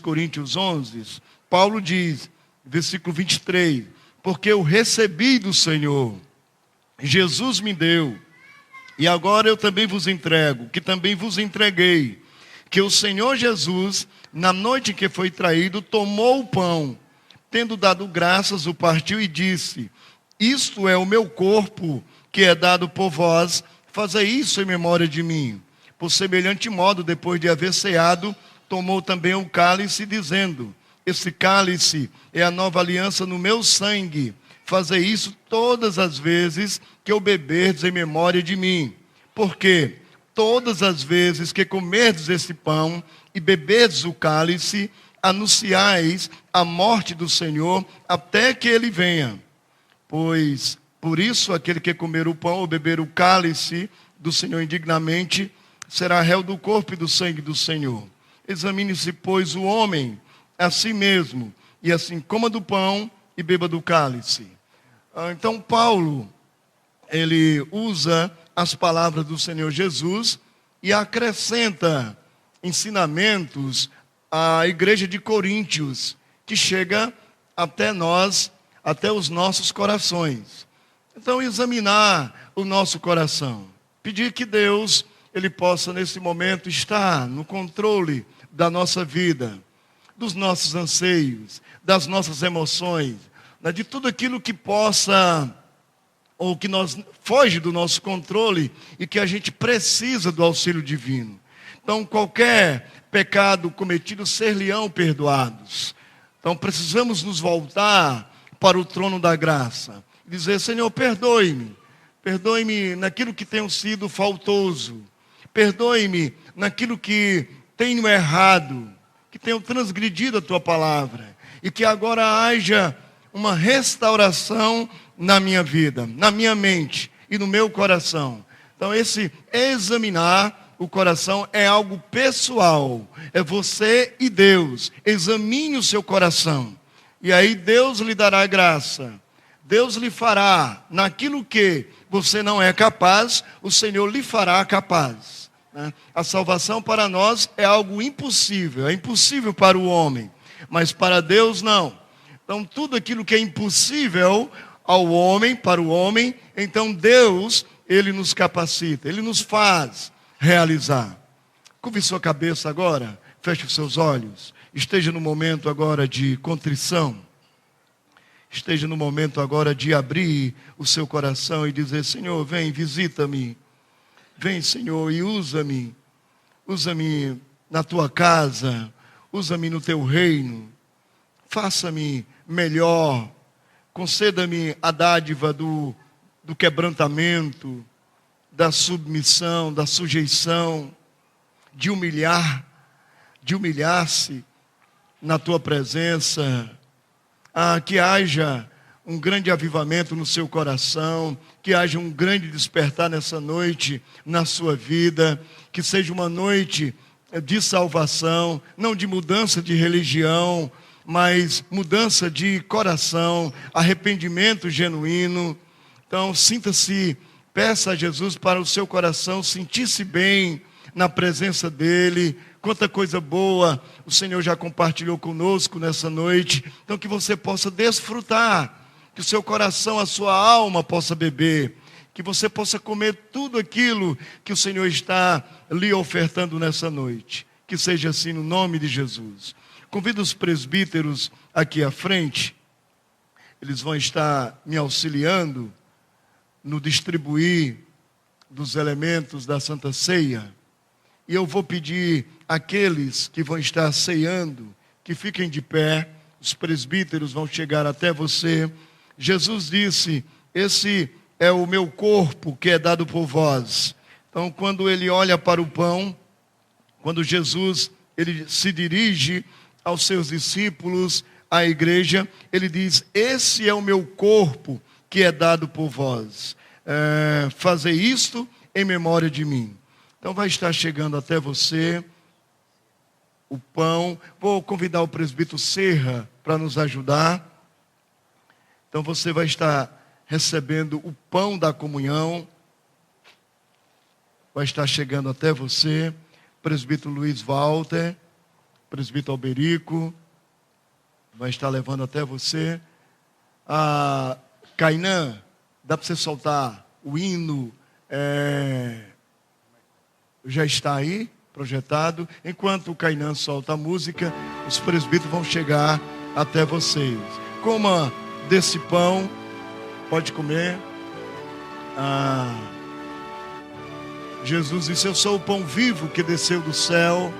Coríntios 11, Paulo diz, versículo 23, porque eu recebi do Senhor, Jesus me deu, e agora eu também vos entrego, que também vos entreguei, que o Senhor Jesus, na noite em que foi traído, tomou o pão, tendo dado graças, o partiu e disse: isto é o meu corpo, que é dado por vós, fazei isso em memória de mim. Por semelhante modo, depois de haver ceado, tomou também o cálice, dizendo: esse cálice é a nova aliança no meu sangue. Fazei isso todas as vezes que eu beberdes em memória de mim. Porque todas as vezes que comerdes esse pão e beberdes o cálice, anunciais a morte do Senhor até que ele venha. Pois, por isso, aquele que comer o pão ou beber o cálice do Senhor indignamente, será réu do corpo e do sangue do Senhor. Examine-se, pois, o homem a si mesmo, e assim coma do pão e beba do cálice. Então, Paulo, ele usa as palavras do Senhor Jesus e acrescenta ensinamentos à igreja de Coríntios, que chega até nós, até os nossos corações. Então, examinar o nosso coração, pedir que Deus, ele possa nesse momento estar no controle da nossa vida, dos nossos anseios, das nossas emoções, de tudo aquilo que possa, ou que foge do nosso controle e que a gente precisa do auxílio divino. Então, qualquer pecado cometido ser-lhe-ão perdoados. Então, precisamos nos voltar para o trono da graça, dizer: Senhor, perdoe-me naquilo que tenho sido faltoso, perdoe-me naquilo que tenho errado, que tenho transgredido a tua palavra, e que agora haja uma restauração na minha vida, na minha mente e no meu coração. Então, esse examinar o coração é algo pessoal, é você e Deus. Examine o seu coração, e aí Deus lhe dará graça, Deus lhe fará naquilo que você não é capaz, o Senhor lhe fará capaz. A salvação para nós é algo impossível, é impossível para o homem, mas para Deus não. Então, tudo aquilo que é impossível ao homem, para o homem, então Deus, ele nos capacita, ele nos faz realizar. Curve sua cabeça agora, feche os seus olhos, esteja no momento agora de contrição, esteja no momento agora de abrir o seu coração e dizer: Senhor, vem, visita-me. Vem, Senhor, e usa-me na tua casa, usa-me no teu reino, faça-me melhor, conceda-me a dádiva do quebrantamento, da submissão, da sujeição, de humilhar-se na tua presença, que haja um grande avivamento no seu coração, que haja um grande despertar nessa noite na sua vida, que seja uma noite de salvação, não de mudança de religião, mas mudança de coração, arrependimento genuíno. Então, sinta-se, peça a Jesus para o seu coração sentir-se bem na presença dEle. Quanta coisa boa o Senhor já compartilhou conosco nessa noite. Então, que você possa desfrutar, que o seu coração, a sua alma possa beber, que você possa comer tudo aquilo que o Senhor está lhe ofertando nessa noite. Que seja assim no nome de Jesus. Convido os presbíteros aqui à frente, eles vão estar me auxiliando no distribuir dos elementos da Santa Ceia. E eu vou pedir àqueles que vão estar ceando, que fiquem de pé, os presbíteros vão chegar até você. Jesus disse: esse é o meu corpo que é dado por vós. Então, quando ele olha para o pão, quando Jesus ele se dirige aos seus discípulos, à igreja, ele diz: esse é o meu corpo que é dado por vós. Fazer isto em memória de mim. Então vai estar chegando até você o pão. Vou convidar o presbítero Serra para nos ajudar. Então você vai estar recebendo o pão da comunhão. Vai estar chegando até você. Presbítero Luiz Walter, presbítero Alberico, vai estar levando até você. Cainã, dá para você soltar o hino, já está aí, projetado. Enquanto o Cainã solta a música, os presbíteros vão chegar até vocês. Coma desse pão, pode comer. Jesus disse: eu sou o pão vivo que desceu do céu.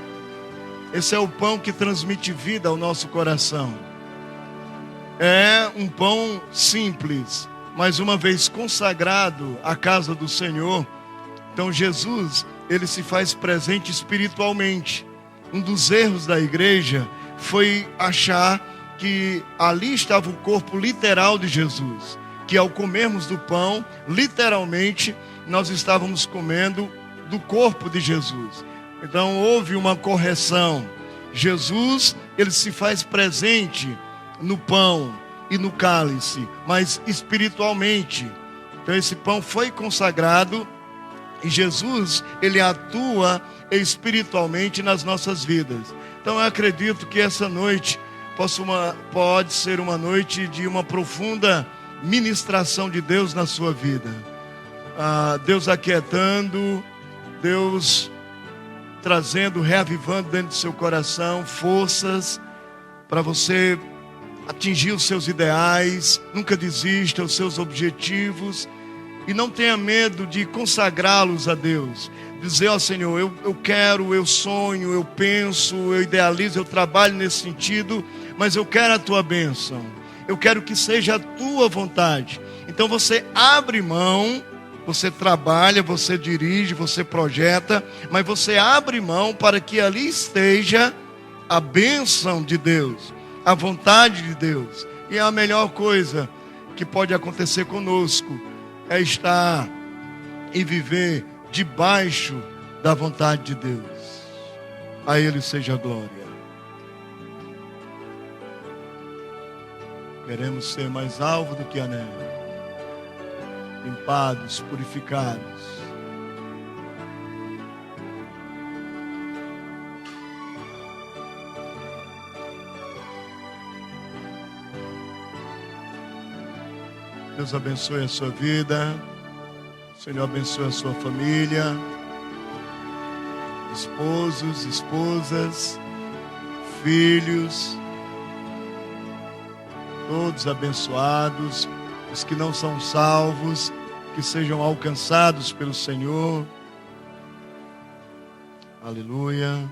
Esse é o pão que transmite vida ao nosso coração. É um pão simples, mas uma vez consagrado à casa do Senhor, então Jesus, ele se faz presente espiritualmente. Um dos erros da igreja foi achar que ali estava o corpo literal de Jesus, que ao comermos do pão, literalmente, nós estávamos comendo do corpo de Jesus. Então houve uma correção. Jesus, ele se faz presente no pão e no cálice, mas espiritualmente. Então esse pão foi consagrado e Jesus, ele atua espiritualmente nas nossas vidas. Então eu acredito que essa noite pode ser uma noite de uma profunda ministração de Deus na sua vida. Deus aquietando, Deus trazendo, reavivando dentro do seu coração forças para você atingir os seus ideais. Nunca desista dos seus objetivos e não tenha medo de consagrá-los a Deus. Dizer: ó Senhor, eu quero, eu sonho, eu penso, eu idealizo, eu trabalho nesse sentido, mas eu quero a tua bênção, eu quero que seja a tua vontade. Então você abre mão. Você trabalha, você dirige, você projeta, mas você abre mão para que ali esteja a bênção de Deus, a vontade de Deus. E a melhor coisa que pode acontecer conosco é estar e viver debaixo da vontade de Deus. A Ele seja a glória. Queremos ser mais alvo do que a neve, limpados, purificados. Deus abençoe a sua vida. O Senhor abençoe a sua família. Esposos, esposas, filhos, todos abençoados. Os que não são salvos, que sejam alcançados pelo Senhor. Aleluia.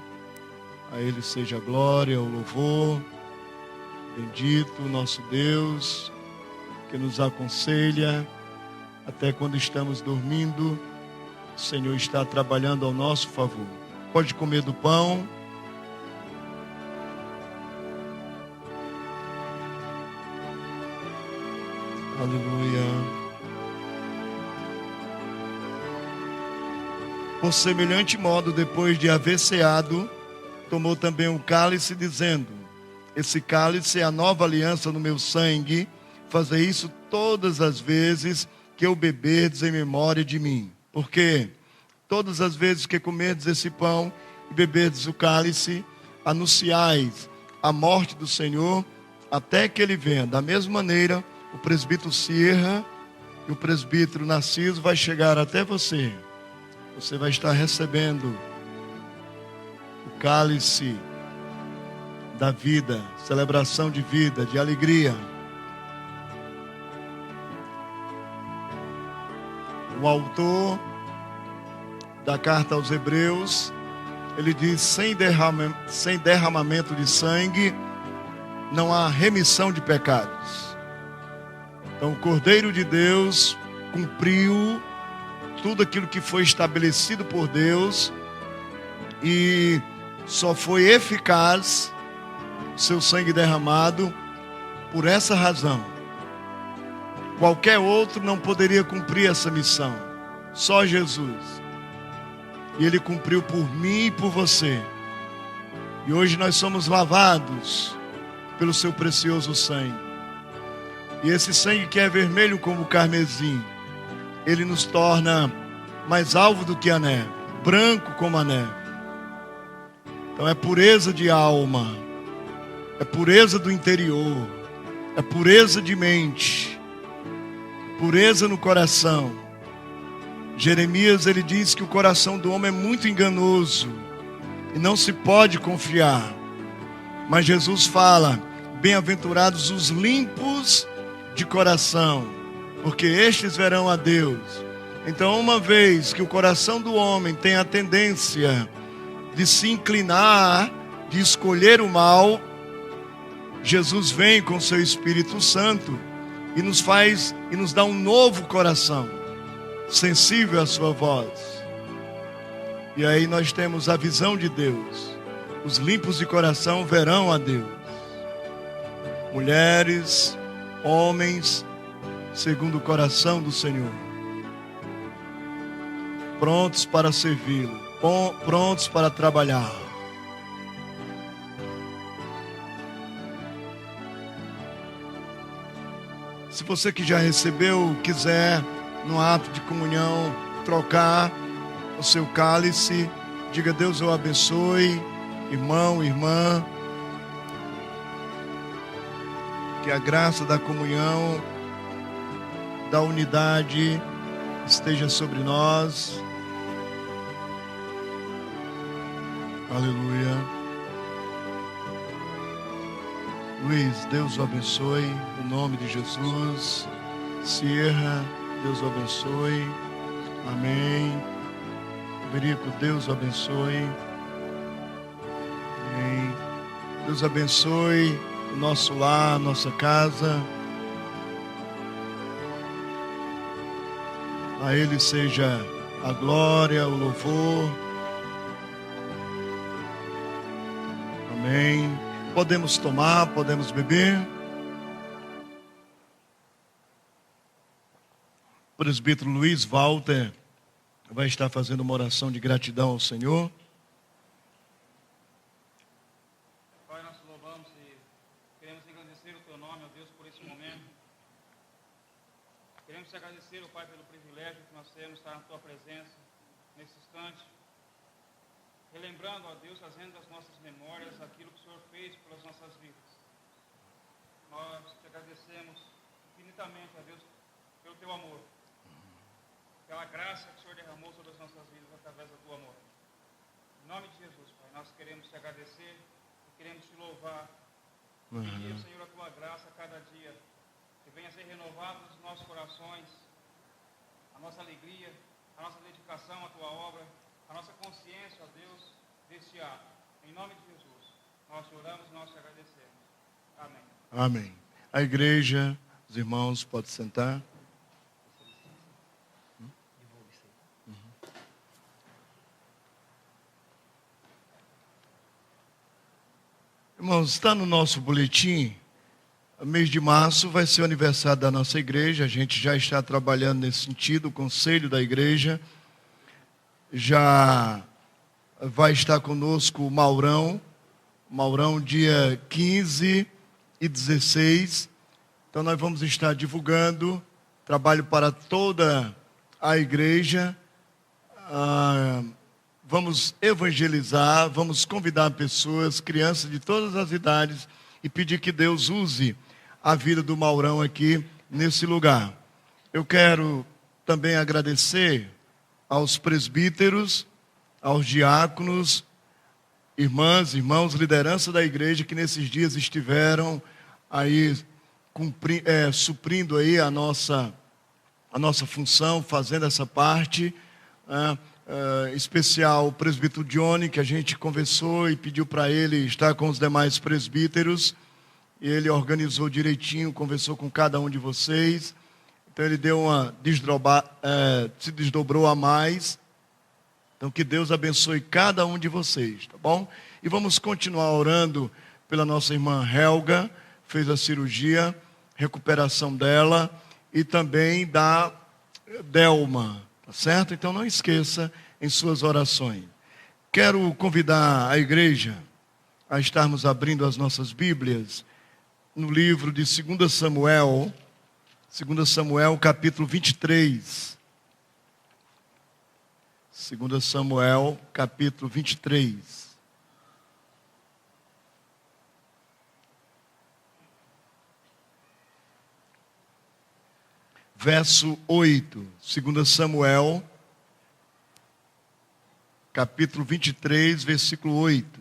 A Ele seja a glória, o louvor. Bendito o nosso Deus, que nos aconselha até quando estamos dormindo. O Senhor está trabalhando ao nosso favor. Pode comer do pão. Aleluia. Por semelhante modo, depois de haver ceado, tomou também um cálice, dizendo: esse cálice é a nova aliança no meu sangue. Fazei isso todas as vezes que eu beberdes em memória de mim. Porque todas as vezes que comerdes esse pão e beberdes o cálice, anunciais a morte do Senhor até que Ele venha. Da mesma maneira, o presbítero Sierra e o presbítero Narciso vai chegar até você. Você vai estar recebendo o cálice da vida, celebração de vida, de alegria. O autor da carta aos Hebreus, ele diz: sem derramamento de sangue não há remissão de pecados. Então o Cordeiro de Deus cumpriu tudo aquilo que foi estabelecido por Deus e só foi eficaz seu sangue derramado por essa razão. Qualquer outro não poderia cumprir essa missão, só Jesus. E Ele cumpriu por mim e por você. E hoje nós somos lavados pelo seu precioso sangue. E esse sangue que é vermelho como o carmesim, ele nos torna mais alvo do que a neve, branco como a neve. Então é pureza de alma, é pureza do interior, é pureza de mente, pureza no coração. Jeremias, ele diz que o coração do homem é muito enganoso e não se pode confiar. Mas Jesus fala: bem-aventurados os limpos de coração, porque estes verão a Deus. Então, uma vez que o coração do homem tem a tendência de se inclinar, de escolher o mal, Jesus vem com seu Espírito Santo e nos dá um novo coração, sensível à sua voz. E aí nós temos a visão de Deus. Os limpos de coração verão a Deus. Mulheres, homens, segundo o coração do Senhor, prontos para servi-lo, prontos para trabalhar. Se você que já recebeu, quiser, no ato de comunhão, trocar o seu cálice, diga: Deus o abençoe, irmão, irmã. Que a graça da comunhão, da unidade, esteja sobre nós. Aleluia. Luiz, Deus o abençoe, em nome de Jesus. Sierra, Deus o abençoe. Amém. Verico, Deus o abençoe. Amém. Deus abençoe o nosso lar, nossa casa. A Ele seja a glória, o louvor. Amém. Podemos tomar, podemos beber. O presbítero Luiz Walter vai estar fazendo uma oração de gratidão ao Senhor. Pai, nós te louvamos e queremos agradecer o teu nome, ó Deus, por esse momento. Queremos te agradecer, ó Pai, pelo privilégio que nós temos de estar na tua presença nesse instante. Relembrando, ó Deus, trazendo das nossas memórias aquilo que o Senhor fez pelas nossas vidas. Nós te agradecemos infinitamente, ó Deus, pelo teu amor, pela graça que o Senhor derramou sobre as nossas vidas através do teu amor. Em nome de Jesus, Pai, nós queremos te agradecer e queremos te louvar. Pedir, Senhor, a tua graça a cada dia, que venha a ser renovado nos nossos corações, a nossa alegria, a nossa dedicação à tua obra, a nossa consciência, ó Deus, deste ato. Em nome de Jesus, nós te oramos e nós te agradecemos. Amém. Amém. A igreja, os irmãos, podem sentar. Irmãos, está no nosso boletim. Mês de março vai ser o aniversário da nossa igreja. A gente já está trabalhando nesse sentido. O conselho da igreja já vai estar conosco o Maurão. Maurão, dia 15 e 16. Então nós vamos estar divulgando trabalho para toda a igreja. Vamos evangelizar, vamos convidar pessoas, crianças de todas as idades, e pedir que Deus use a vida do Maurão aqui nesse lugar. Eu quero também agradecer aos presbíteros, aos diáconos, irmãs, irmãos, liderança da igreja que nesses dias estiveram aí suprindo aí a nossa função, fazendo essa parte, especial o presbítero Johnny, que a gente conversou e pediu para ele estar com os demais presbíteros, ele organizou direitinho, conversou com cada um de vocês. Então ele deu se desdobrou a mais. Então que Deus abençoe cada um de vocês, tá bom? E vamos continuar orando pela nossa irmã Helga, fez a cirurgia, recuperação dela, e também da Delma, tá certo? Então não esqueça em suas orações. Quero convidar a igreja a estarmos abrindo as nossas Bíblias no livro de 2 Samuel, capítulo 23. 2 Samuel, capítulo 23. Verso 8, 2 Samuel, capítulo 23, versículo 8.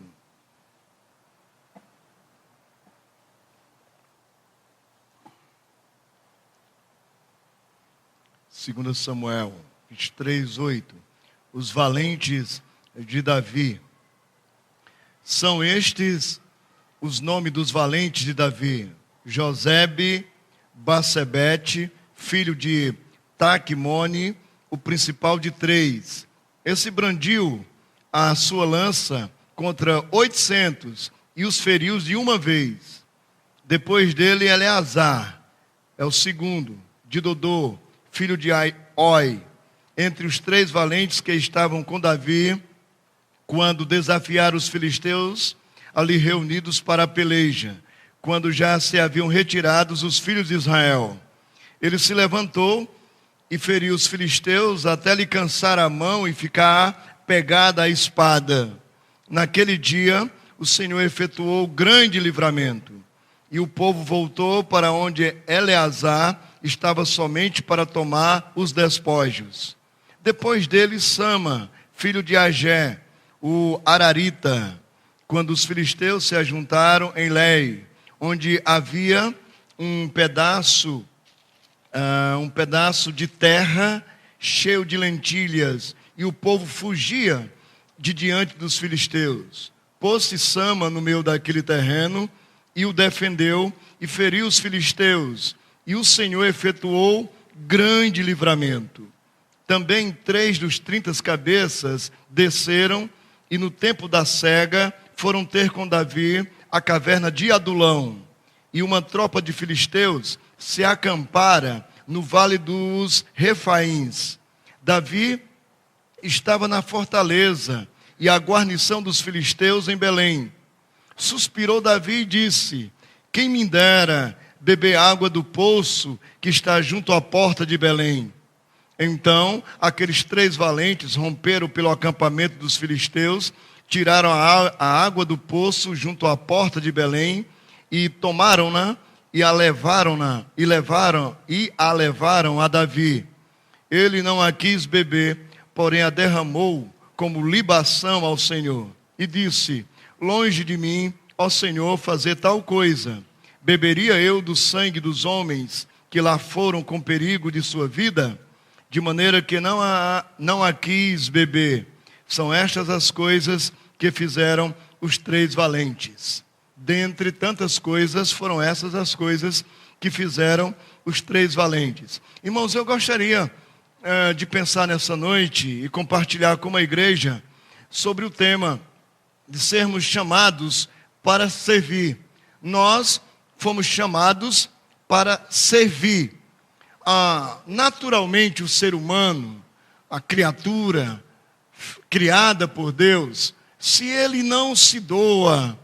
Segundo Samuel 23, 8. Os valentes de Davi. São estes os nomes dos valentes de Davi: Josebe, Bassebete, filho de Taquimone, o principal de 3. Esse brandiu a sua lança contra 800 e os feriu de uma vez. Depois dele, Eleazar, é o segundo, de Dodô, filho de Oi, entre os 3 valentes que estavam com Davi, quando desafiaram os filisteus ali reunidos para a peleja, quando já se haviam retirados os filhos de Israel. Ele se levantou e feriu os filisteus até lhe cansar a mão e ficar pegada a espada. Naquele dia, o Senhor efetuou grande livramento, e o povo voltou para onde Eleazar estava somente para tomar os despojos. Depois dele, Sama, filho de Agé, o Ararita, quando os filisteus se ajuntaram em Lei, onde havia um pedaço de terra cheio de lentilhas, e o povo fugia de diante dos filisteus. Pôs-se Sama no meio daquele terreno e o defendeu e feriu os filisteus, e o Senhor efetuou grande livramento. Também 3 dos 30 cabeças desceram e no tempo da cega foram ter com Davi a caverna de Adulão, e uma tropa de filisteus se acampara no vale dos Refaíns. Davi estava na fortaleza e a guarnição dos filisteus em Belém. Suspirou Davi e disse: quem me dera beber água do poço que está junto à porta de Belém. Então aqueles 3 valentes romperam pelo acampamento dos filisteus, tiraram a água do poço junto à porta de Belém e tomaram-na e a levaram a Davi. Ele não a quis beber, porém a derramou como libação ao Senhor, e disse: longe de mim, ó Senhor, fazer tal coisa. Beberia eu do sangue dos homens que lá foram com perigo de sua vida? De maneira que não a quis beber. São estas as coisas que fizeram os 3 valentes. Dentre tantas coisas, foram essas as coisas que fizeram os 3 valentes. Irmãos, eu gostaria de pensar nessa noite e compartilhar com a igreja sobre o tema de sermos chamados para servir. Nós fomos chamados para servir. Naturalmente, o ser humano, a criatura criada por Deus, se ele não se doa,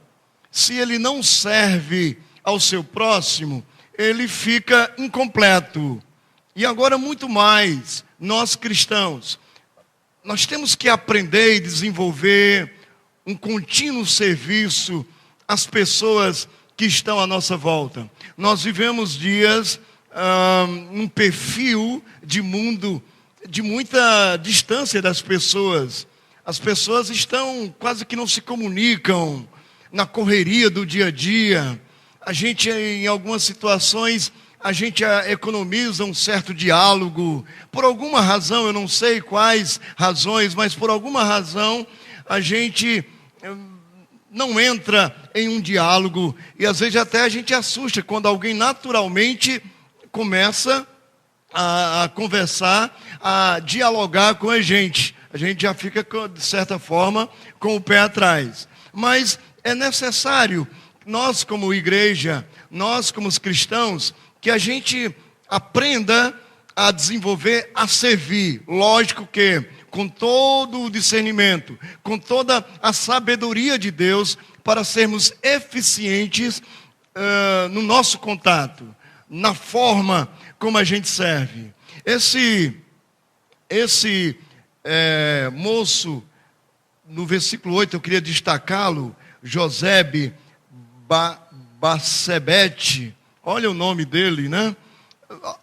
se ele não serve ao seu próximo, ele fica incompleto. E agora muito mais, nós cristãos, nós temos que aprender e desenvolver um contínuo serviço às pessoas que estão à nossa volta. Nós vivemos dias, um perfil de mundo de muita distância das pessoas. As pessoas estão quase que não se comunicam na correria do dia a dia. A gente, em algumas situações, a gente economiza um certo diálogo. Por alguma razão, eu não sei quais razões, mas por alguma razão, a gente não entra em um diálogo, e às vezes até a gente assusta quando alguém naturalmente começa a conversar, a dialogar com a gente já fica, de certa forma, com o pé atrás. Mas é necessário, nós como igreja, nós como os cristãos, que a gente aprenda a desenvolver, a servir. Lógico que com todo o discernimento, com toda a sabedoria de Deus, para sermos eficientes no nosso contato, na forma como a gente serve. Esse moço, no versículo 8, eu queria destacá-lo, Josebe Barsebete, olha o nome dele, né?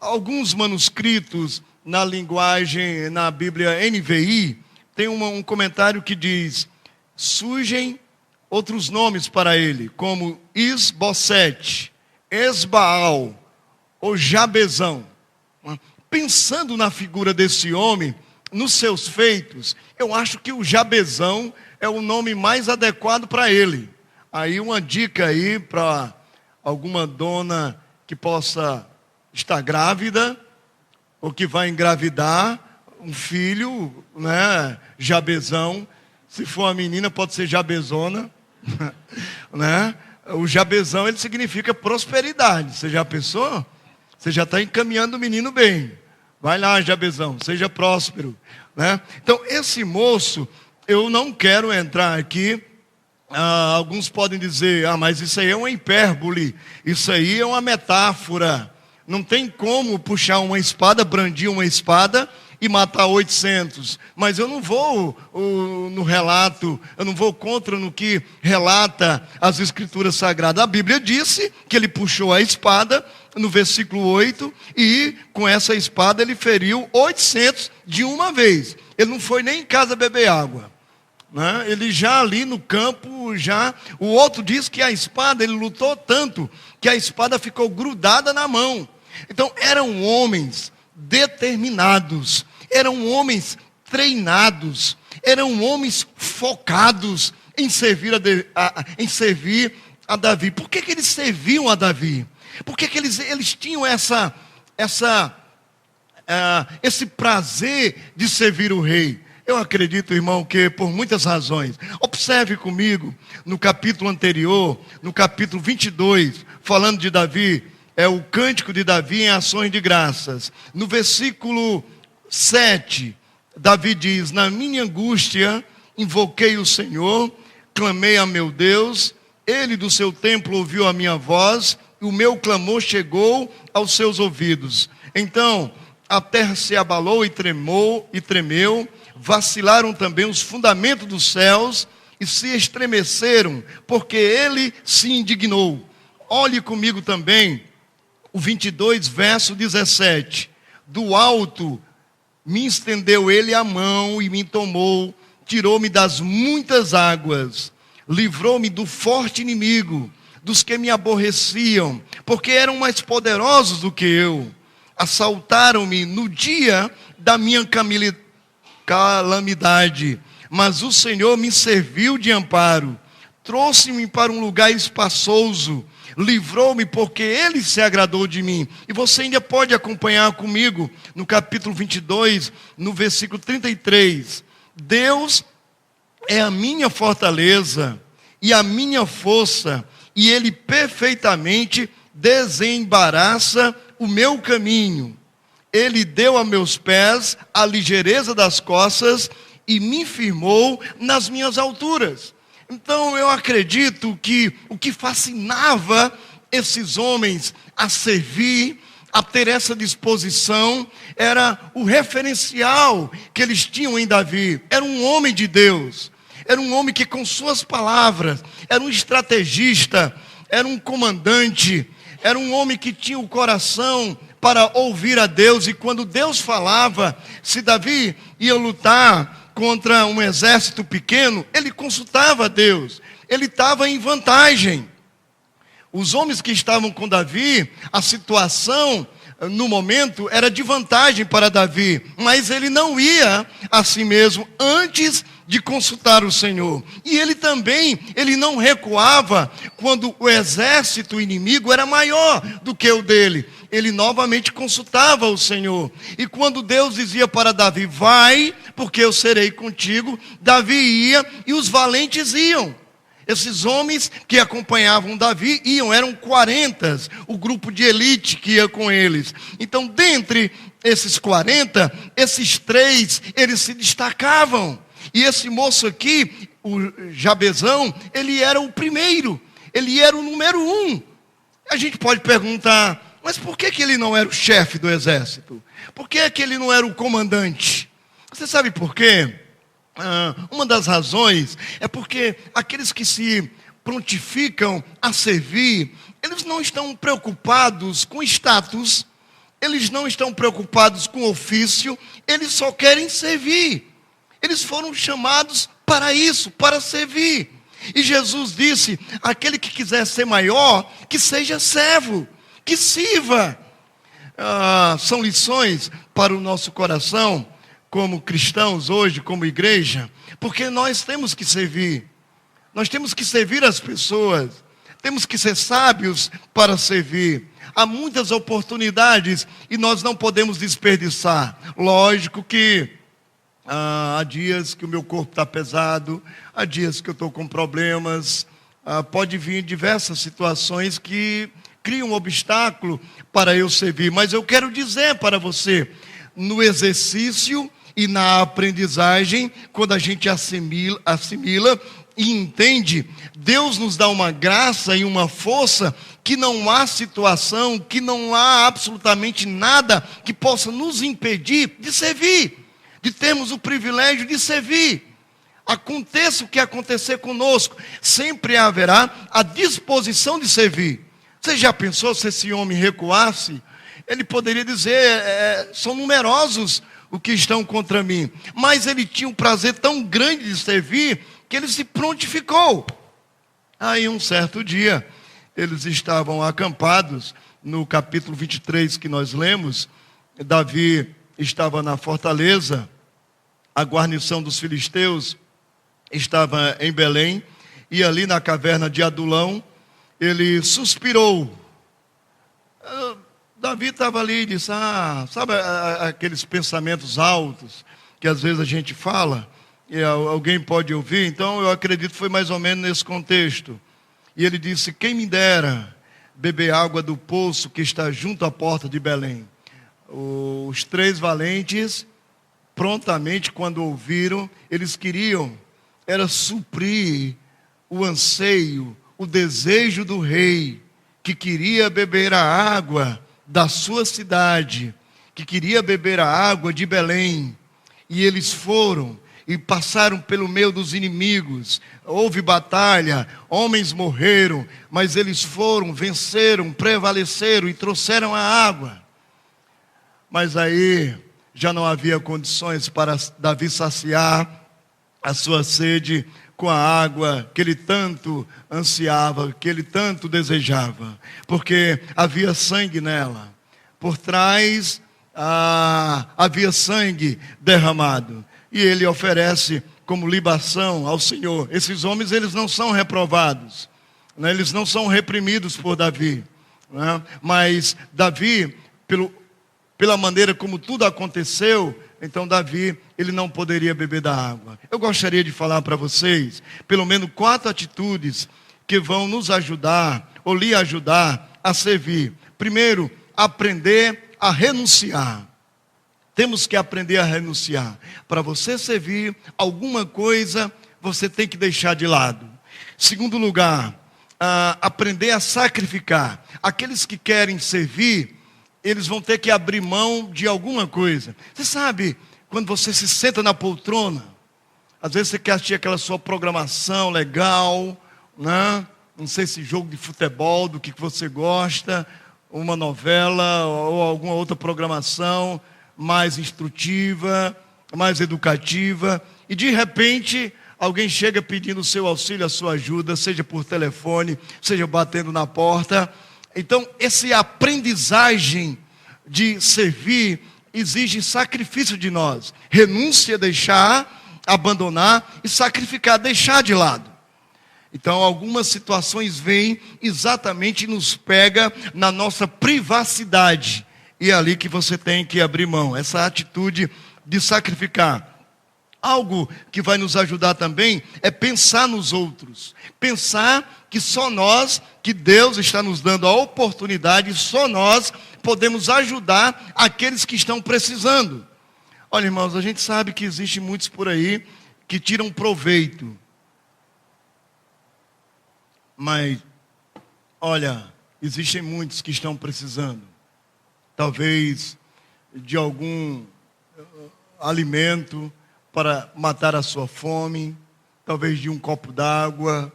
Alguns manuscritos na linguagem, na Bíblia NVI, tem um comentário que diz: surgem outros nomes para ele, como Isbosete, Esbaal ou Jabezão. Pensando na figura desse homem, nos seus feitos, eu acho que o Jabezão é o nome mais adequado para ele. Aí uma dica aí para alguma dona que possa estar grávida, ou que vai engravidar um filho, né? Jabezão. Se for uma menina, pode ser Jabezona, né? O Jabezão, ele significa prosperidade. Você já pensou? Você já está encaminhando o menino bem. Vai lá, Jabezão, seja próspero, né? Então, esse moço, eu não quero entrar aqui. Alguns podem dizer: mas isso aí é uma hipérbole, isso aí é uma metáfora. Não tem como puxar uma espada, brandir uma espada e matar 800. Mas eu não vou no relato, eu não vou contra no que relata as Escrituras Sagradas. A Bíblia disse que ele puxou a espada, no versículo 8, e com essa espada ele feriu 800 de uma vez. Ele não foi nem em casa beber água, né? Ele já ali no campo, o outro diz que a espada, ele lutou tanto, que a espada ficou grudada na mão. Então eram homens determinados, eram homens treinados, eram homens focados em servir a Davi. Por que eles serviam a Davi? Por que eles tinham esse prazer de servir o rei? Eu acredito, irmão, que por muitas razões. Observe comigo, no capítulo anterior, no capítulo 22, falando de Davi, é o cântico de Davi em ações de graças. No versículo 7, Davi diz: na minha angústia invoquei o Senhor, clamei a meu Deus, ele do seu templo ouviu a minha voz, e o meu clamor chegou aos seus ouvidos. Então a terra se abalou e tremeu, vacilaram também os fundamentos dos céus e se estremeceram, porque ele se indignou. Olhe comigo também o 22, verso 17. Do alto me estendeu ele a mão e me tomou, tirou-me das muitas águas, livrou-me do forte inimigo, dos que me aborreciam, porque eram mais poderosos do que eu. Assaltaram-me no dia da minha calamidade, mas o Senhor me serviu de amparo, trouxe-me para um lugar espaçoso, livrou-me porque ele se agradou de mim. E você ainda pode acompanhar comigo no capítulo 22, no versículo 33. Deus é a minha fortaleza e a minha força, e ele perfeitamente desembaraça o meu caminho. Ele deu a meus pés a ligeireza das costas e me firmou nas minhas alturas. Então eu acredito que o que fascinava esses homens a servir, a ter essa disposição, era o referencial que eles tinham em Davi. Era um homem de Deus, era um homem que com suas palavras, era um estrategista, era um comandante, era um homem que tinha o coração para ouvir a Deus. E quando Deus falava, se Davi ia lutar contra um exército pequeno, ele consultava a Deus, ele estava em vantagem. Os homens que estavam com Davi, a situação no momento era de vantagem para Davi, mas ele não ia a si mesmo. Antes de consultar o Senhor. E ele não recuava quando o exército inimigo era maior do que o dele. Ele novamente consultava o Senhor. E quando Deus dizia para Davi, vai, porque eu serei contigo, Davi ia e os valentes iam. Esses homens que acompanhavam Davi eram 40, o grupo de elite que ia com eles. Então, dentre esses 40, esses 3, eles se destacavam. E esse moço aqui, o Jabezão, ele era o primeiro, ele era o número 1. A gente pode perguntar, mas por que ele não era o chefe do exército? Por que ele não era o comandante? Você sabe por quê? Uma das razões é porque aqueles que se prontificam a servir, eles não estão preocupados com status, eles não estão preocupados com ofício, eles só querem servir. Eles foram chamados para isso, para servir. E Jesus disse, aquele que quiser ser maior, que seja servo, que sirva. São lições para o nosso coração, como cristãos hoje, como igreja, porque nós temos que servir. Nós temos que servir as pessoas. Temos que ser sábios para servir. Há muitas oportunidades e nós não podemos desperdiçar. Lógico que há dias que o meu corpo está pesado, há dias que eu estou com problemas, pode vir diversas situações que criam um obstáculo para eu servir. Mas eu quero dizer para você, no exercício e na aprendizagem, quando a gente assimila e entende, Deus nos dá uma graça e uma força que não há situação, que não há absolutamente nada que possa nos impedir de servir, de termos o privilégio de servir. Aconteça o que acontecer conosco, sempre haverá a disposição de servir. Você já pensou se esse homem recuasse? Ele poderia dizer, são numerosos os que estão contra mim. Mas ele tinha um prazer tão grande de servir, que ele se prontificou. Aí um certo dia, eles estavam acampados, no capítulo 23 que nós lemos, Davi estava na fortaleza, a guarnição dos filisteus estava em Belém, e ali na caverna de Adulão, ele suspirou. Davi estava ali e disse, sabe aqueles pensamentos altos, que às vezes a gente fala, e alguém pode ouvir, então eu acredito que foi mais ou menos nesse contexto. E ele disse, quem me dera beber água do poço que está junto à porta de Belém. Os 3 valentes, prontamente quando ouviram, eles queriam, era suprir o anseio, o desejo do rei, que queria beber a água da sua cidade, que queria beber a água de Belém. E eles foram e passaram pelo meio dos inimigos, houve batalha, homens morreram, mas eles foram, venceram, prevaleceram e trouxeram a água. Mas aí já não havia condições para Davi saciar a sua sede com a água que ele tanto ansiava, que ele tanto desejava, porque havia sangue nela, por trás havia sangue derramado, e ele oferece como libação ao Senhor. Esses homens, eles não são reprovados, né? Eles não são reprimidos por Davi, né? Mas Davi, pela maneira como tudo aconteceu, então Davi, ele não poderia beber da água. Eu gostaria de falar para vocês, pelo menos 4 atitudes que vão nos ajudar, ou lhe ajudar a servir. Primeiro, aprender a renunciar. Temos que aprender a renunciar. Para você servir alguma coisa, você tem que deixar de lado. Segundo lugar, aprender a sacrificar. Aqueles que querem servir, eles vão ter que abrir mão de alguma coisa. Você sabe, quando você se senta na poltrona, às vezes você quer assistir aquela sua programação legal, né? Não sei se jogo de futebol, do que você gosta, uma novela ou alguma outra programação mais instrutiva, mais educativa, e de repente alguém chega pedindo o seu auxílio, a sua ajuda, seja por telefone, seja batendo na porta. Então, essa aprendizagem de servir exige sacrifício de nós. Renúncia, deixar, abandonar e sacrificar, deixar de lado. Então, algumas situações vêm exatamente e nos pega na nossa privacidade. E é ali que você tem que abrir mão, essa atitude de sacrificar. Algo que vai nos ajudar também é pensar nos outros. Pensar que só nós, que Deus está nos dando a oportunidade, só nós podemos ajudar aqueles que estão precisando. Olha, irmãos, a gente sabe que existem muitos por aí que tiram proveito. Mas, olha, existem muitos que estão precisando. Talvez de algum alimento para matar a sua fome, talvez de um copo d'água,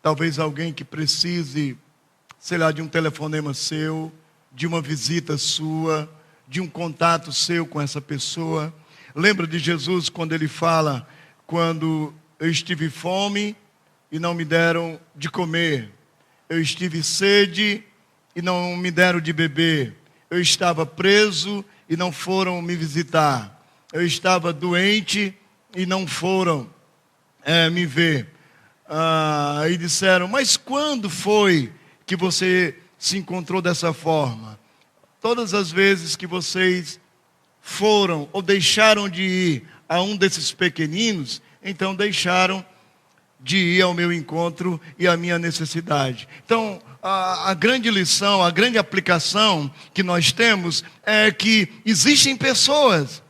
talvez alguém que precise, sei lá, de um telefonema seu, de uma visita sua, de um contato seu com essa pessoa. Lembra de Jesus quando ele fala, quando eu estive fome e não me deram de comer, eu estive sede e não me deram de beber, eu estava preso e não foram me visitar, eu estava doente e não foram me ver. E disseram, mas quando foi que você se encontrou dessa forma? Todas as vezes que vocês foram ou deixaram de ir a um desses pequeninos, então deixaram de ir ao meu encontro e à minha necessidade. Então, a grande lição, a grande aplicação que nós temos é que existem pessoas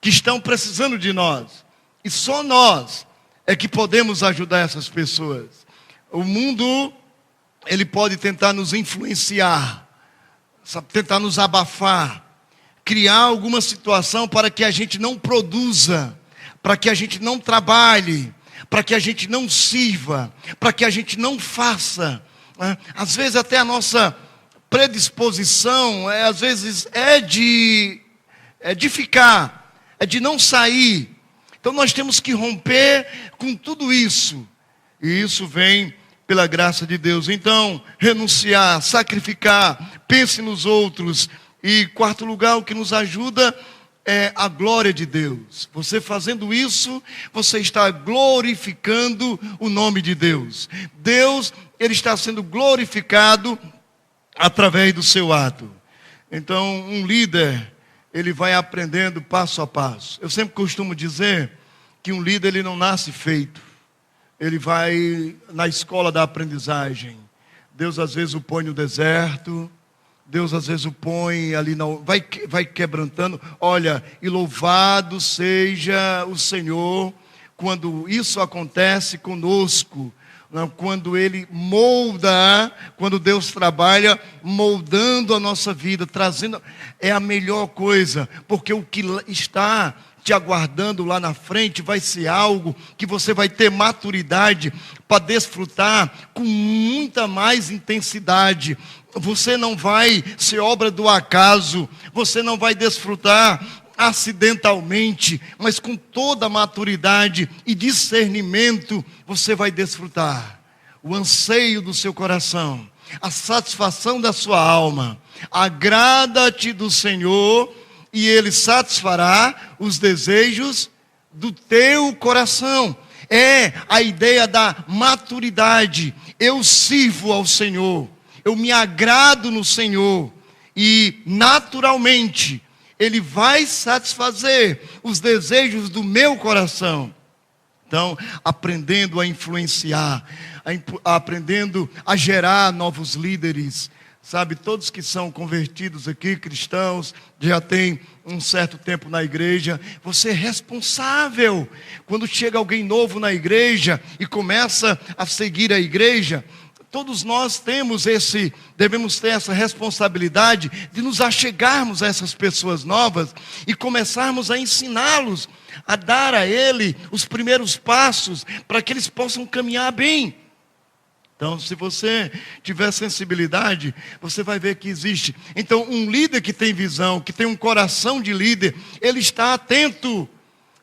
que estão precisando de nós. E só nós é que podemos ajudar essas pessoas. O mundo, ele pode tentar nos influenciar, tentar nos abafar, criar alguma situação para que a gente não produza, para que a gente não trabalhe, para que a gente não sirva, para que a gente não faça. Às vezes até a nossa predisposição, às vezes é de ficar, é de não sair. Então nós temos que romper com tudo isso. E isso vem pela graça de Deus. Então, renunciar, sacrificar, pense nos outros. E quarto lugar, o que nos ajuda é a glória de Deus. Você fazendo isso, você está glorificando o nome de Deus. Deus, ele está sendo glorificado através do seu ato. Então, um líder, ele vai aprendendo passo a passo. Eu sempre costumo dizer que um líder, ele não nasce feito. Ele vai na escola da aprendizagem. Deus às vezes o põe no deserto. Deus às vezes o põe ali, vai quebrantando. Olha, e louvado seja o Senhor quando isso acontece conosco. Quando Ele molda, quando Deus trabalha moldando a nossa vida, trazendo, é a melhor coisa, porque o que está te aguardando lá na frente vai ser algo que você vai ter maturidade para desfrutar com muita mais intensidade. Você não vai ser obra do acaso, você não vai desfrutar acidentalmente, mas com toda a maturidade e discernimento, você vai desfrutar o anseio do seu coração, a satisfação da sua alma. Agrada-te do Senhor e Ele satisfará os desejos do teu coração. É a ideia da maturidade. Eu sirvo ao Senhor, eu me agrado no Senhor e naturalmente Ele vai satisfazer os desejos do meu coração. Então, aprendendo a influenciar, aprendendo a gerar novos líderes. Sabe, todos que são convertidos aqui, cristãos, já tem um certo tempo na igreja, você é responsável. Quando chega alguém novo na igreja e começa a seguir a igreja, todos nós devemos ter essa responsabilidade de nos achegarmos a essas pessoas novas e começarmos a ensiná-los, a dar a ele os primeiros passos para que eles possam caminhar bem. Então, se você tiver sensibilidade, você vai ver que existe. Então, um líder que tem visão, que tem um coração de líder, ele está atento.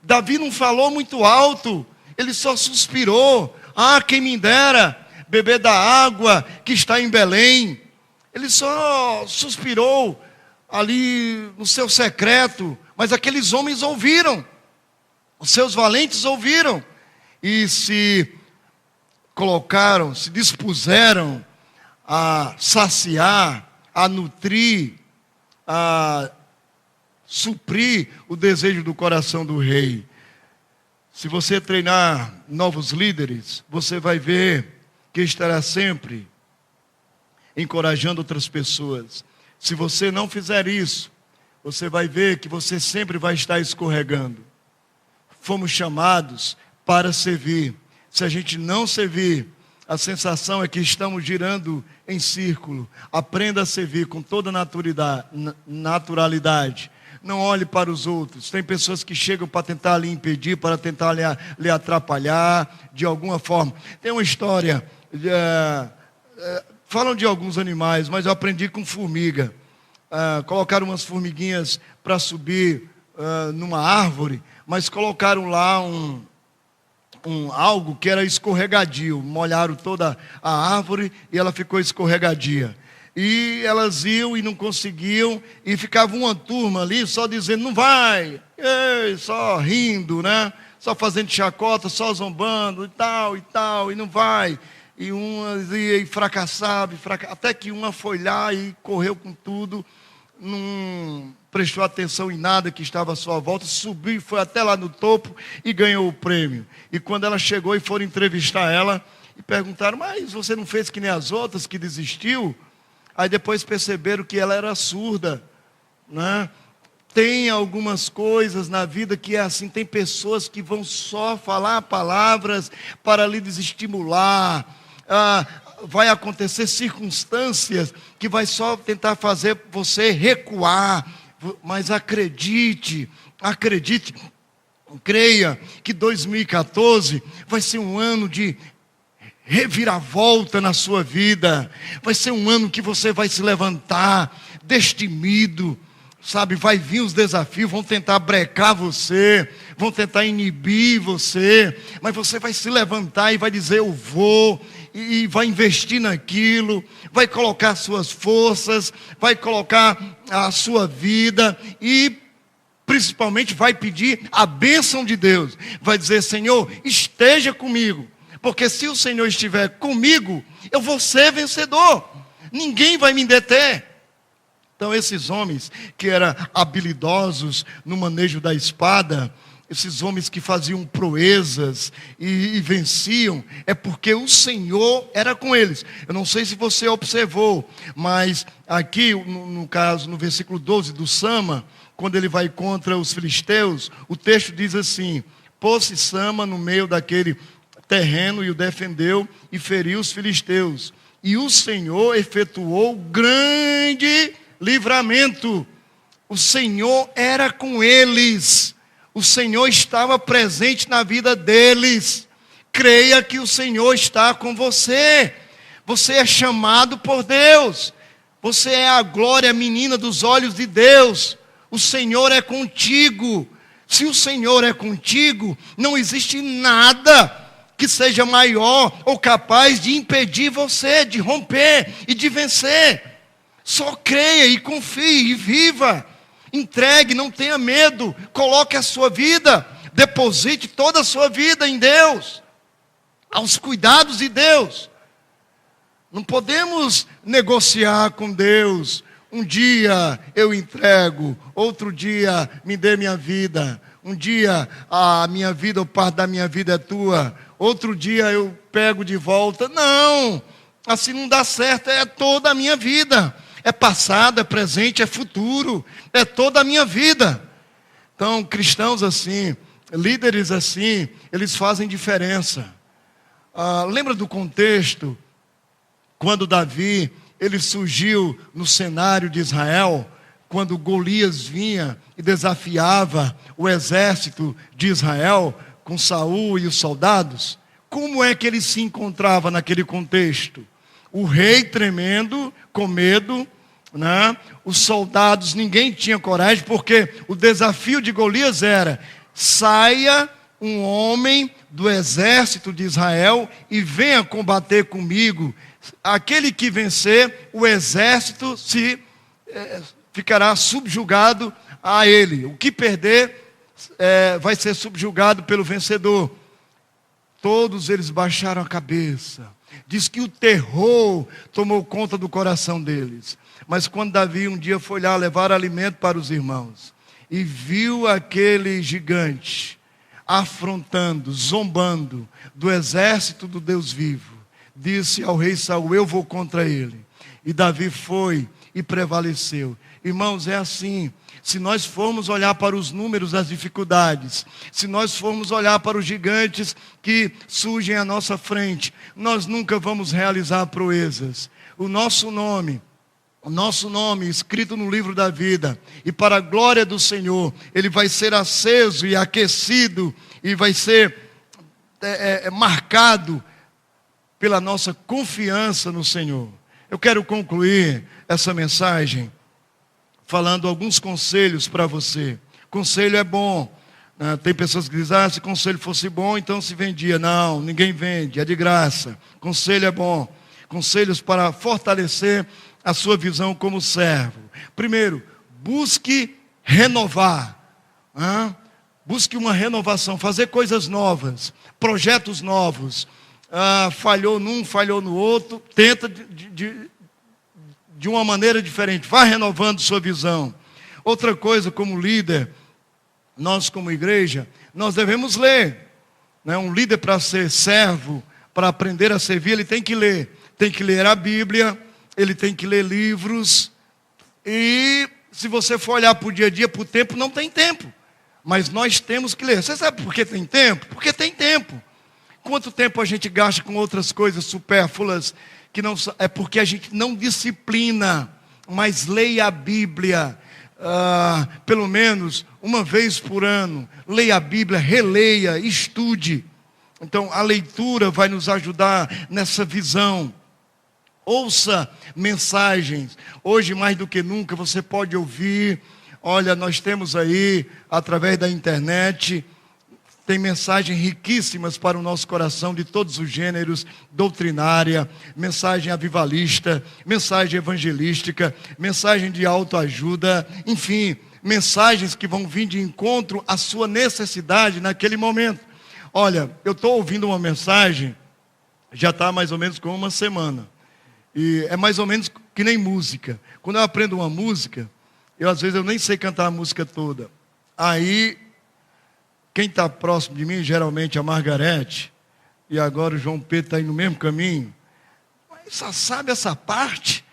Davi não falou muito alto, ele só suspirou. Quem me dera beber da água que está em Belém. Ele só suspirou ali no seu secreto, mas aqueles homens ouviram. Os seus valentes ouviram e se colocaram, se dispuseram a saciar, a nutrir, a suprir o desejo do coração do rei. Se você treinar novos líderes, você vai ver que estará sempre encorajando outras pessoas. Se você não fizer isso, você vai ver que você sempre vai estar escorregando. Fomos chamados para servir. Se a gente não servir, a sensação é que estamos girando em círculo. Aprenda a servir com toda naturalidade. Não olhe para os outros. Tem pessoas que chegam para tentar lhe impedir, para tentar lhe atrapalhar de alguma forma. Tem uma história, falam de alguns animais, mas eu aprendi com formiga. Colocaram umas formiguinhas para subir numa árvore, mas colocaram lá algo que era escorregadio. Molharam toda a árvore e ela ficou escorregadia. E elas iam e não conseguiam, e ficava uma turma ali só dizendo, não vai, só rindo, né? Só fazendo chacota, só zombando e tal, e não vai. E umas ia fracassava, até que uma foi lá e correu com tudo, não prestou atenção em nada que estava à sua volta, subiu, foi até lá no topo e ganhou o prêmio. E quando ela chegou e foram entrevistar ela, e perguntaram, mas você não fez que nem as outras que desistiu? Aí depois perceberam que ela era surda, né? Tem algumas coisas na vida que é assim, tem pessoas que vão só falar palavras para lhe desestimular. Vai acontecer circunstâncias que vai só tentar fazer você recuar. Mas acredite, creia que 2014 vai ser um ano de reviravolta na sua vida. Vai ser um ano que você vai se levantar destemido, sabe? Vai vir os desafios, vão tentar brecar você, vão tentar inibir você, mas você vai se levantar e vai dizer, eu vou, e vai investir naquilo, vai colocar suas forças, vai colocar a sua vida e principalmente vai pedir a bênção de Deus. Vai dizer, Senhor, esteja comigo. Porque se o Senhor estiver comigo, eu vou ser vencedor. Ninguém vai me deter. Então esses homens que eram habilidosos no manejo da espada, esses homens que faziam proezas e venciam, é porque o Senhor era com eles. Eu não sei se você observou, mas aqui no caso, no versículo 12 do Sama, quando ele vai contra os filisteus, o texto diz assim, pôs-se Sama no meio daquele terreno e o defendeu e feriu os filisteus. E o Senhor efetuou grande livramento. O Senhor era com eles. O Senhor estava presente na vida deles. Creia que o Senhor está com você. Você é chamado por Deus. Você é a glória menina dos olhos de Deus. O Senhor é contigo. Se o Senhor é contigo, não existe nada que seja maior ou capaz de impedir você de romper e de vencer. Só creia e confie e viva. Entregue, não tenha medo. Coloque a sua vida, deposite toda a sua vida em Deus, aos cuidados de Deus. Não podemos negociar com Deus. Um dia eu entrego, outro dia me dê minha vida. Um dia a minha vida ou parte da minha vida é tua, outro dia eu pego de volta. Não, assim não dá certo, é toda a minha vida. É passado, é presente, é futuro, é toda a minha vida. Então, cristãos assim, líderes assim, eles fazem diferença. Lembra do contexto, quando Davi, ele surgiu no cenário de Israel, quando Golias vinha e desafiava o exército de Israel com Saul e os soldados? Como é que ele se encontrava naquele contexto? O rei tremendo, com medo, né? Os soldados, ninguém tinha coragem, porque o desafio de Golias era: saia um homem do exército de Israel e venha combater comigo. Aquele que vencer, o exército ficará subjugado a ele. O que perder vai ser subjugado pelo vencedor. Todos eles baixaram a cabeça. Diz que o terror tomou conta do coração deles. Mas quando Davi um dia foi lá levar alimento para os irmãos e viu aquele gigante afrontando, zombando do exército do Deus vivo, disse ao rei Saul: eu vou contra ele. E Davi foi e prevaleceu. Irmãos, é assim. Se nós formos olhar para os números das dificuldades, se nós formos olhar para os gigantes que surgem à nossa frente, nós nunca vamos realizar proezas. O nosso nome escrito no livro da vida, e para a glória do Senhor, ele vai ser aceso e aquecido, e vai ser marcado pela nossa confiança no Senhor. Eu quero concluir essa mensagem falando alguns conselhos para você. Conselho é bom. Tem pessoas que dizem: se conselho fosse bom, então se vendia. Não, ninguém vende, é de graça. Conselho é bom. Conselhos para fortalecer a sua visão como servo. Primeiro, busque renovar. Busque uma renovação, fazer coisas novas, projetos novos. Falhou num, falhou no outro, tenta de uma maneira diferente, vá renovando sua visão. Outra coisa, como líder, nós como igreja, nós devemos ler. Um líder, para ser servo, para aprender a servir, ele tem que ler a Bíblia, ele tem que ler livros. E se você for olhar para o dia a dia, para o tempo, não tem tempo. Mas nós temos que ler. Você sabe por que tem tempo? Porque tem tempo. Quanto tempo a gente gasta com outras coisas supérfluas, que não é porque a gente não disciplina, mas leia a Bíblia, pelo menos uma vez por ano. Leia a Bíblia, releia, estude. Então a leitura vai nos ajudar nessa visão. Ouça mensagens. Hoje mais do que nunca você pode ouvir. Olha, nós temos aí, através da internet, tem mensagens riquíssimas para o nosso coração, de todos os gêneros, doutrinária, mensagem avivalista, mensagem evangelística, mensagem de autoajuda, enfim, mensagens que vão vir de encontro à sua necessidade naquele momento. Olha, eu estou ouvindo uma mensagem, já está mais ou menos com uma semana, e é mais ou menos que nem música. Quando eu aprendo uma música, às vezes eu nem sei cantar a música toda. Aí quem está próximo de mim, geralmente a Margarete, e agora o João Pedro está indo no mesmo caminho. Mas só sabe essa parte?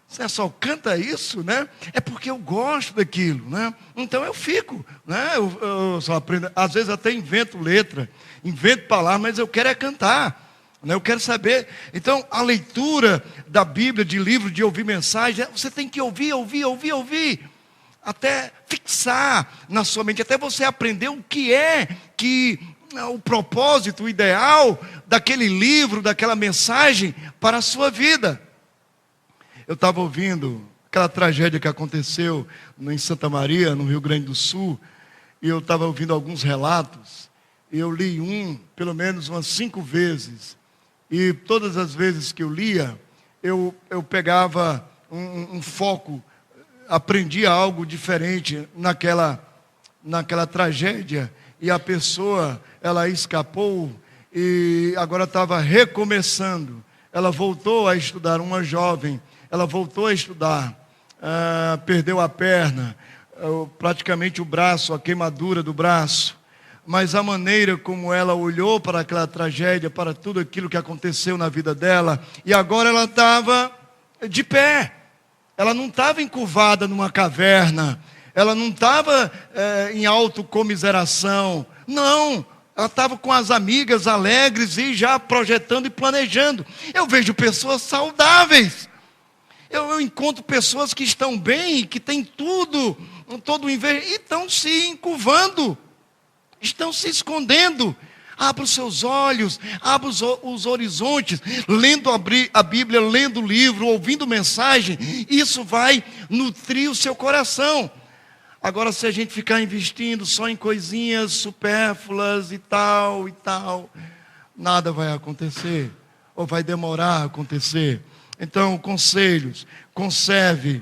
Você só canta isso, né? É porque eu gosto daquilo, né? Então eu fico, né? Eu só aprendo, às vezes até invento letra, invento palavras, mas eu quero é cantar, né? Eu quero saber. Então a leitura da Bíblia, de livro, de ouvir mensagem, você tem que ouvir, até fixar na sua mente, até você aprender o que o propósito, o ideal daquele livro, daquela mensagem para a sua vida. Eu estava ouvindo aquela tragédia que aconteceu em Santa Maria, no Rio Grande do Sul, e eu estava ouvindo alguns relatos, e eu li pelo menos umas 5 vezes, e todas as vezes que eu lia, eu pegava um foco, aprendia algo diferente naquela tragédia, e a pessoa, ela escapou e agora estava recomeçando. Ela voltou a estudar, uma jovem, ela voltou a estudar, perdeu a perna, praticamente o braço, a queimadura do braço, mas a maneira como ela olhou para aquela tragédia, para tudo aquilo que aconteceu na vida dela, e agora ela estava de pé. Ela não estava encurvada numa caverna, ela não estava em autocomiseração, não, ela estava com as amigas alegres e já projetando e planejando. Eu vejo pessoas saudáveis, eu encontro pessoas que estão bem, que têm tudo, todo o invejo, e estão se encurvando, estão se escondendo. Abra os seus olhos, abra os horizontes, lendo a Bíblia, lendo o livro, ouvindo mensagem, isso vai nutrir o seu coração. Agora, se a gente ficar investindo só em coisinhas supérfluas e tal, nada vai acontecer, ou vai demorar a acontecer. Então, conselhos, conserve.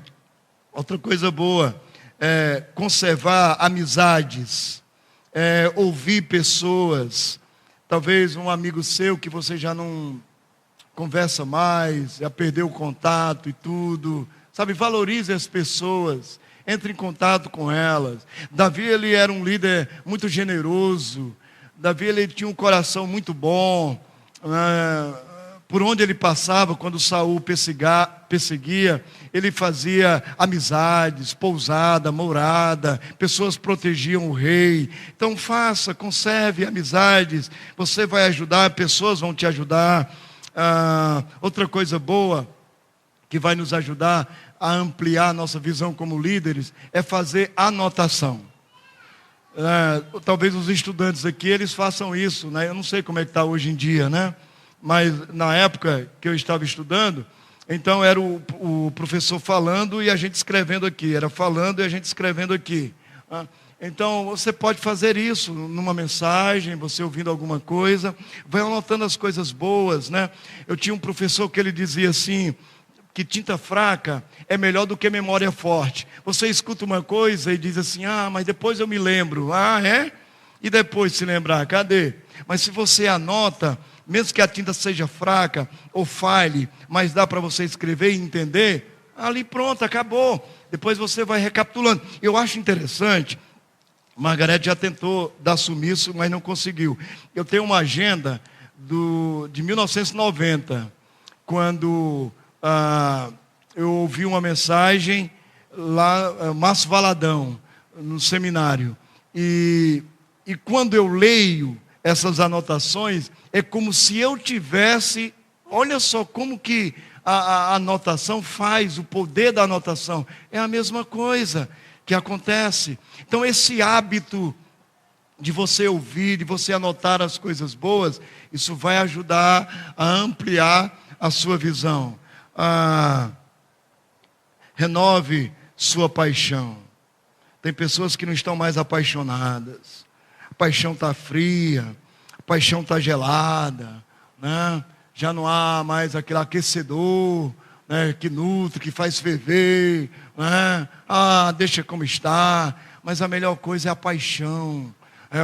Outra coisa boa é conservar amizades. ouvir pessoas, talvez um amigo seu que você já não conversa mais, já perdeu o contato e tudo, sabe, valorize as pessoas, entre em contato com elas. Davi, ele era um líder muito generoso, Davi, ele tinha um coração muito bom, por onde ele passava, quando Saul perseguia, ele fazia amizades, pousada, morada, pessoas protegiam o rei. Então conserve amizades, você vai ajudar, pessoas vão te ajudar. Outra coisa boa que vai nos ajudar a ampliar a nossa visão como líderes é fazer anotação. Talvez os estudantes aqui, eles façam isso, né? Eu não sei como é que está hoje em dia, né? Mas na época que eu estava estudando, então era o professor falando e a gente escrevendo aqui, era falando e a gente escrevendo aqui. Então você pode fazer isso numa mensagem, você ouvindo alguma coisa, vai anotando as coisas boas, né? Eu tinha um professor que ele dizia assim, que tinta fraca é melhor do que memória forte. Você escuta uma coisa e diz assim, mas depois eu me lembro. É? E depois se lembrar, cadê? Mas se você anota, mesmo que a tinta seja fraca ou falhe, mas dá para você escrever e entender, ali pronto, acabou. Depois você vai recapitulando. Eu acho interessante, Margarete já tentou dar sumiço, mas não conseguiu. Eu tenho uma agenda de 1990, quando eu ouvi uma mensagem lá, Márcio Valadão, no seminário. E quando eu leio essas anotações, é como se eu tivesse, olha só como que a anotação faz, o poder da anotação, é a mesma coisa que acontece. Então esse hábito de você ouvir, de você anotar as coisas boas, isso vai ajudar a ampliar a sua visão. Renove sua paixão. Tem pessoas que não estão mais apaixonadas, a paixão está fria, a paixão está gelada, né? Já não há mais aquele aquecedor, né, que nutre, que faz ferver, né? Deixa como está. Mas a melhor coisa é a paixão.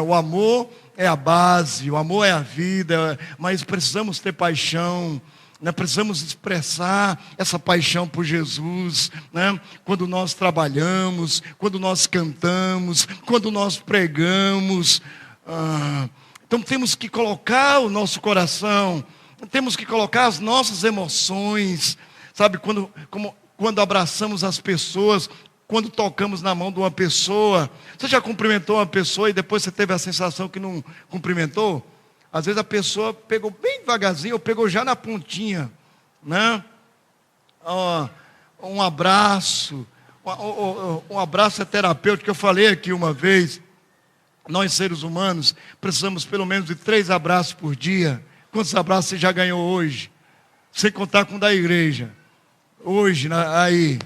O amor é a base, o amor é a vida, mas precisamos ter paixão, né? Precisamos expressar essa paixão por Jesus, né? Quando nós trabalhamos, quando nós cantamos, quando nós pregamos. Então temos que colocar o nosso coração, temos que colocar as nossas emoções, sabe? Quando abraçamos as pessoas, quando tocamos na mão de uma pessoa. Você já cumprimentou uma pessoa e depois você teve a sensação que não cumprimentou? Às vezes a pessoa pegou bem devagarzinho, ou pegou já na pontinha, né? Um abraço, um abraço é terapêutico. Eu falei aqui uma vez, nós seres humanos precisamos pelo menos de 3 abraços por dia. Quantos abraços você já ganhou hoje? Sem contar com o da igreja. Hoje, aí,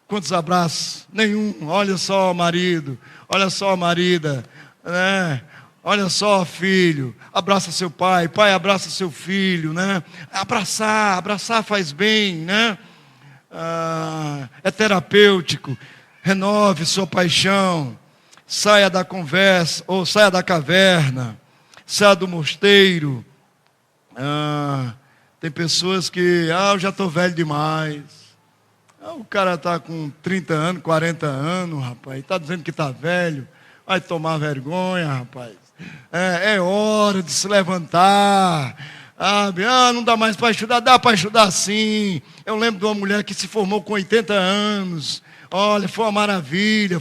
quantos abraços? Nenhum. Olha só, marido, olha só, marida, né? Olha só, filho, abraça seu pai, pai abraça seu filho, né? Abraçar faz bem, né? É terapêutico. Renove sua paixão, saia da conversa, ou saia da caverna, saia do mosteiro. Tem pessoas que, eu já estou velho demais. O cara está com 30 anos, 40 anos, rapaz, está dizendo que está velho, vai tomar vergonha, rapaz. É hora de se levantar. Não dá mais para estudar. Dá para estudar sim. Eu lembro de uma mulher que se formou com 80 anos. Olha, foi uma maravilha.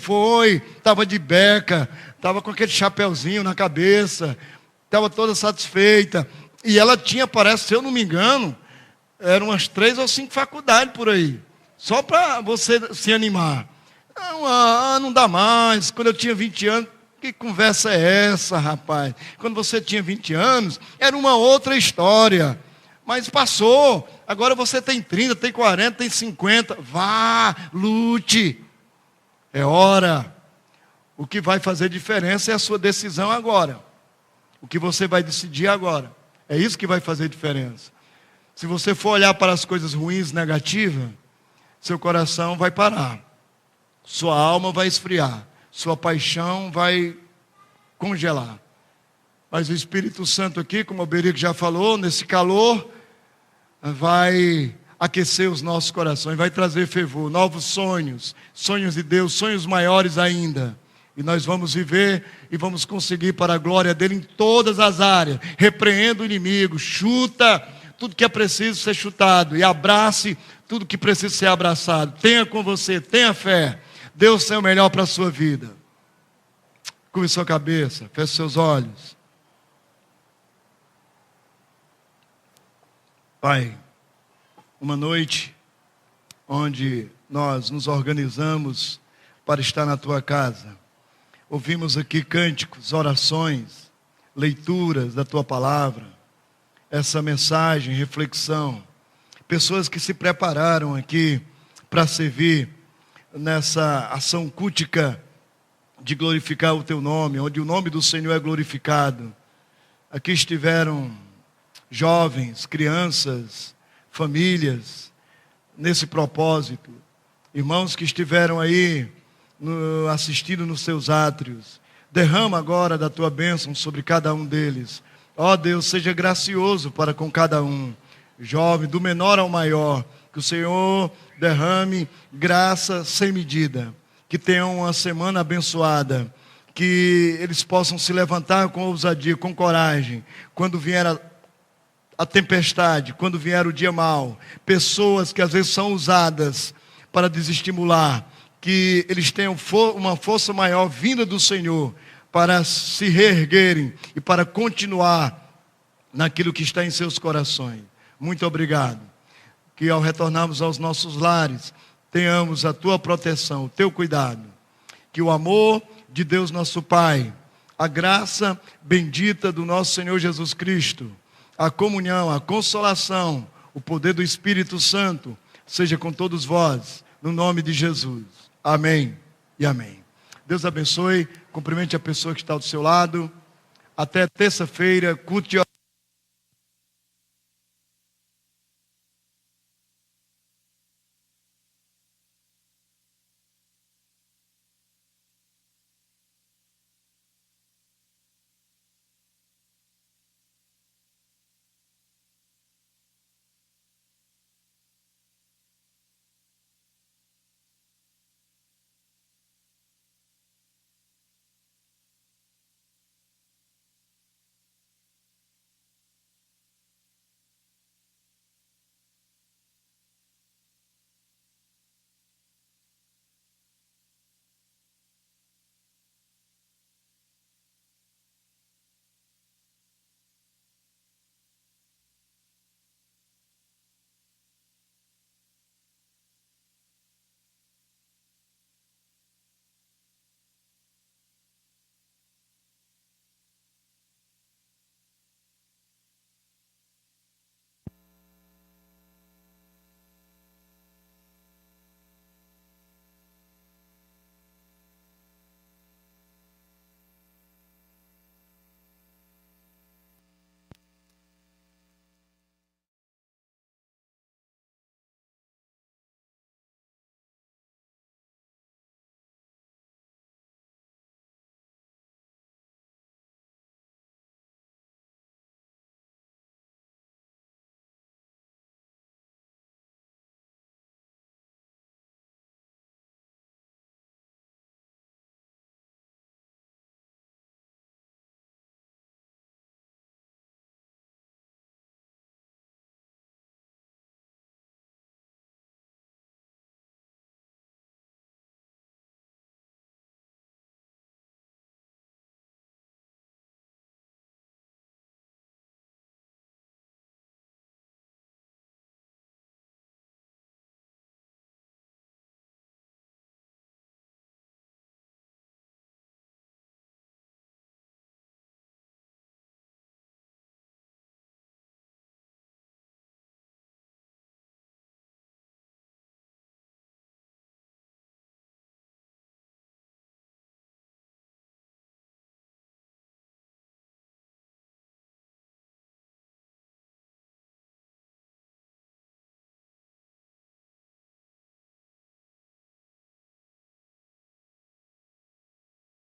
Estava de beca, estava com aquele chapeuzinho na cabeça, estava toda satisfeita. E ela tinha, parece, se eu não me engano, eram umas 3 ou 5 faculdades por aí, só para você se animar. Não dá mais. Quando eu tinha 20 anos, que conversa é essa, rapaz? Quando você tinha 20 anos, era uma outra história. Mas passou. Agora você tem 30, tem 40, tem 50. Vá, lute. É hora. O que vai fazer diferença é a sua decisão agora. O que você vai decidir agora. É isso que vai fazer diferença. Se você for olhar para as coisas ruins, negativas, seu coração vai parar. Sua alma vai esfriar. Sua paixão vai congelar. Mas o Espírito Santo aqui, como o Berico já falou, nesse calor, vai aquecer os nossos corações, vai trazer fervor, novos sonhos, sonhos de Deus, sonhos maiores ainda. E nós vamos viver e vamos conseguir para a glória dele em todas as áreas. Repreenda o inimigo, chuta tudo que é preciso ser chutado e abrace tudo que precisa ser abraçado. Tenha com você, tenha fé. Deus tem o melhor para a sua vida. Curve sua cabeça, feche seus olhos. Pai, uma noite onde nós nos organizamos para estar na tua casa. Ouvimos aqui cânticos, orações, leituras da tua palavra, essa mensagem, reflexão. Pessoas que se prepararam aqui para servir nessa ação cultica de glorificar o teu nome, onde o nome do Senhor é glorificado. Aqui estiveram jovens, crianças, famílias, nesse propósito. Irmãos que estiveram aí assistindo nos seus átrios. Derrama agora da tua bênção sobre cada um deles. Ó Deus, seja gracioso para com cada um. Jovem, do menor ao maior. Que o Senhor derrame graça sem medida. Que tenham uma semana abençoada. Que eles possam se levantar com ousadia, com coragem. Quando vier a tempestade, quando vier o dia mau. Pessoas que às vezes são usadas para desestimular. Que eles tenham uma força maior vinda do Senhor para se reerguerem e para continuar naquilo que está em seus corações. Muito obrigado. Que ao retornarmos aos nossos lares, tenhamos a tua proteção, o teu cuidado. Que o amor de Deus nosso Pai, a graça bendita do nosso Senhor Jesus Cristo, a comunhão, a consolação, o poder do Espírito Santo, seja com todos vós, no nome de Jesus. Amém e amém. Deus abençoe, cumprimente a pessoa que está do seu lado. Até terça-feira, culto de oração.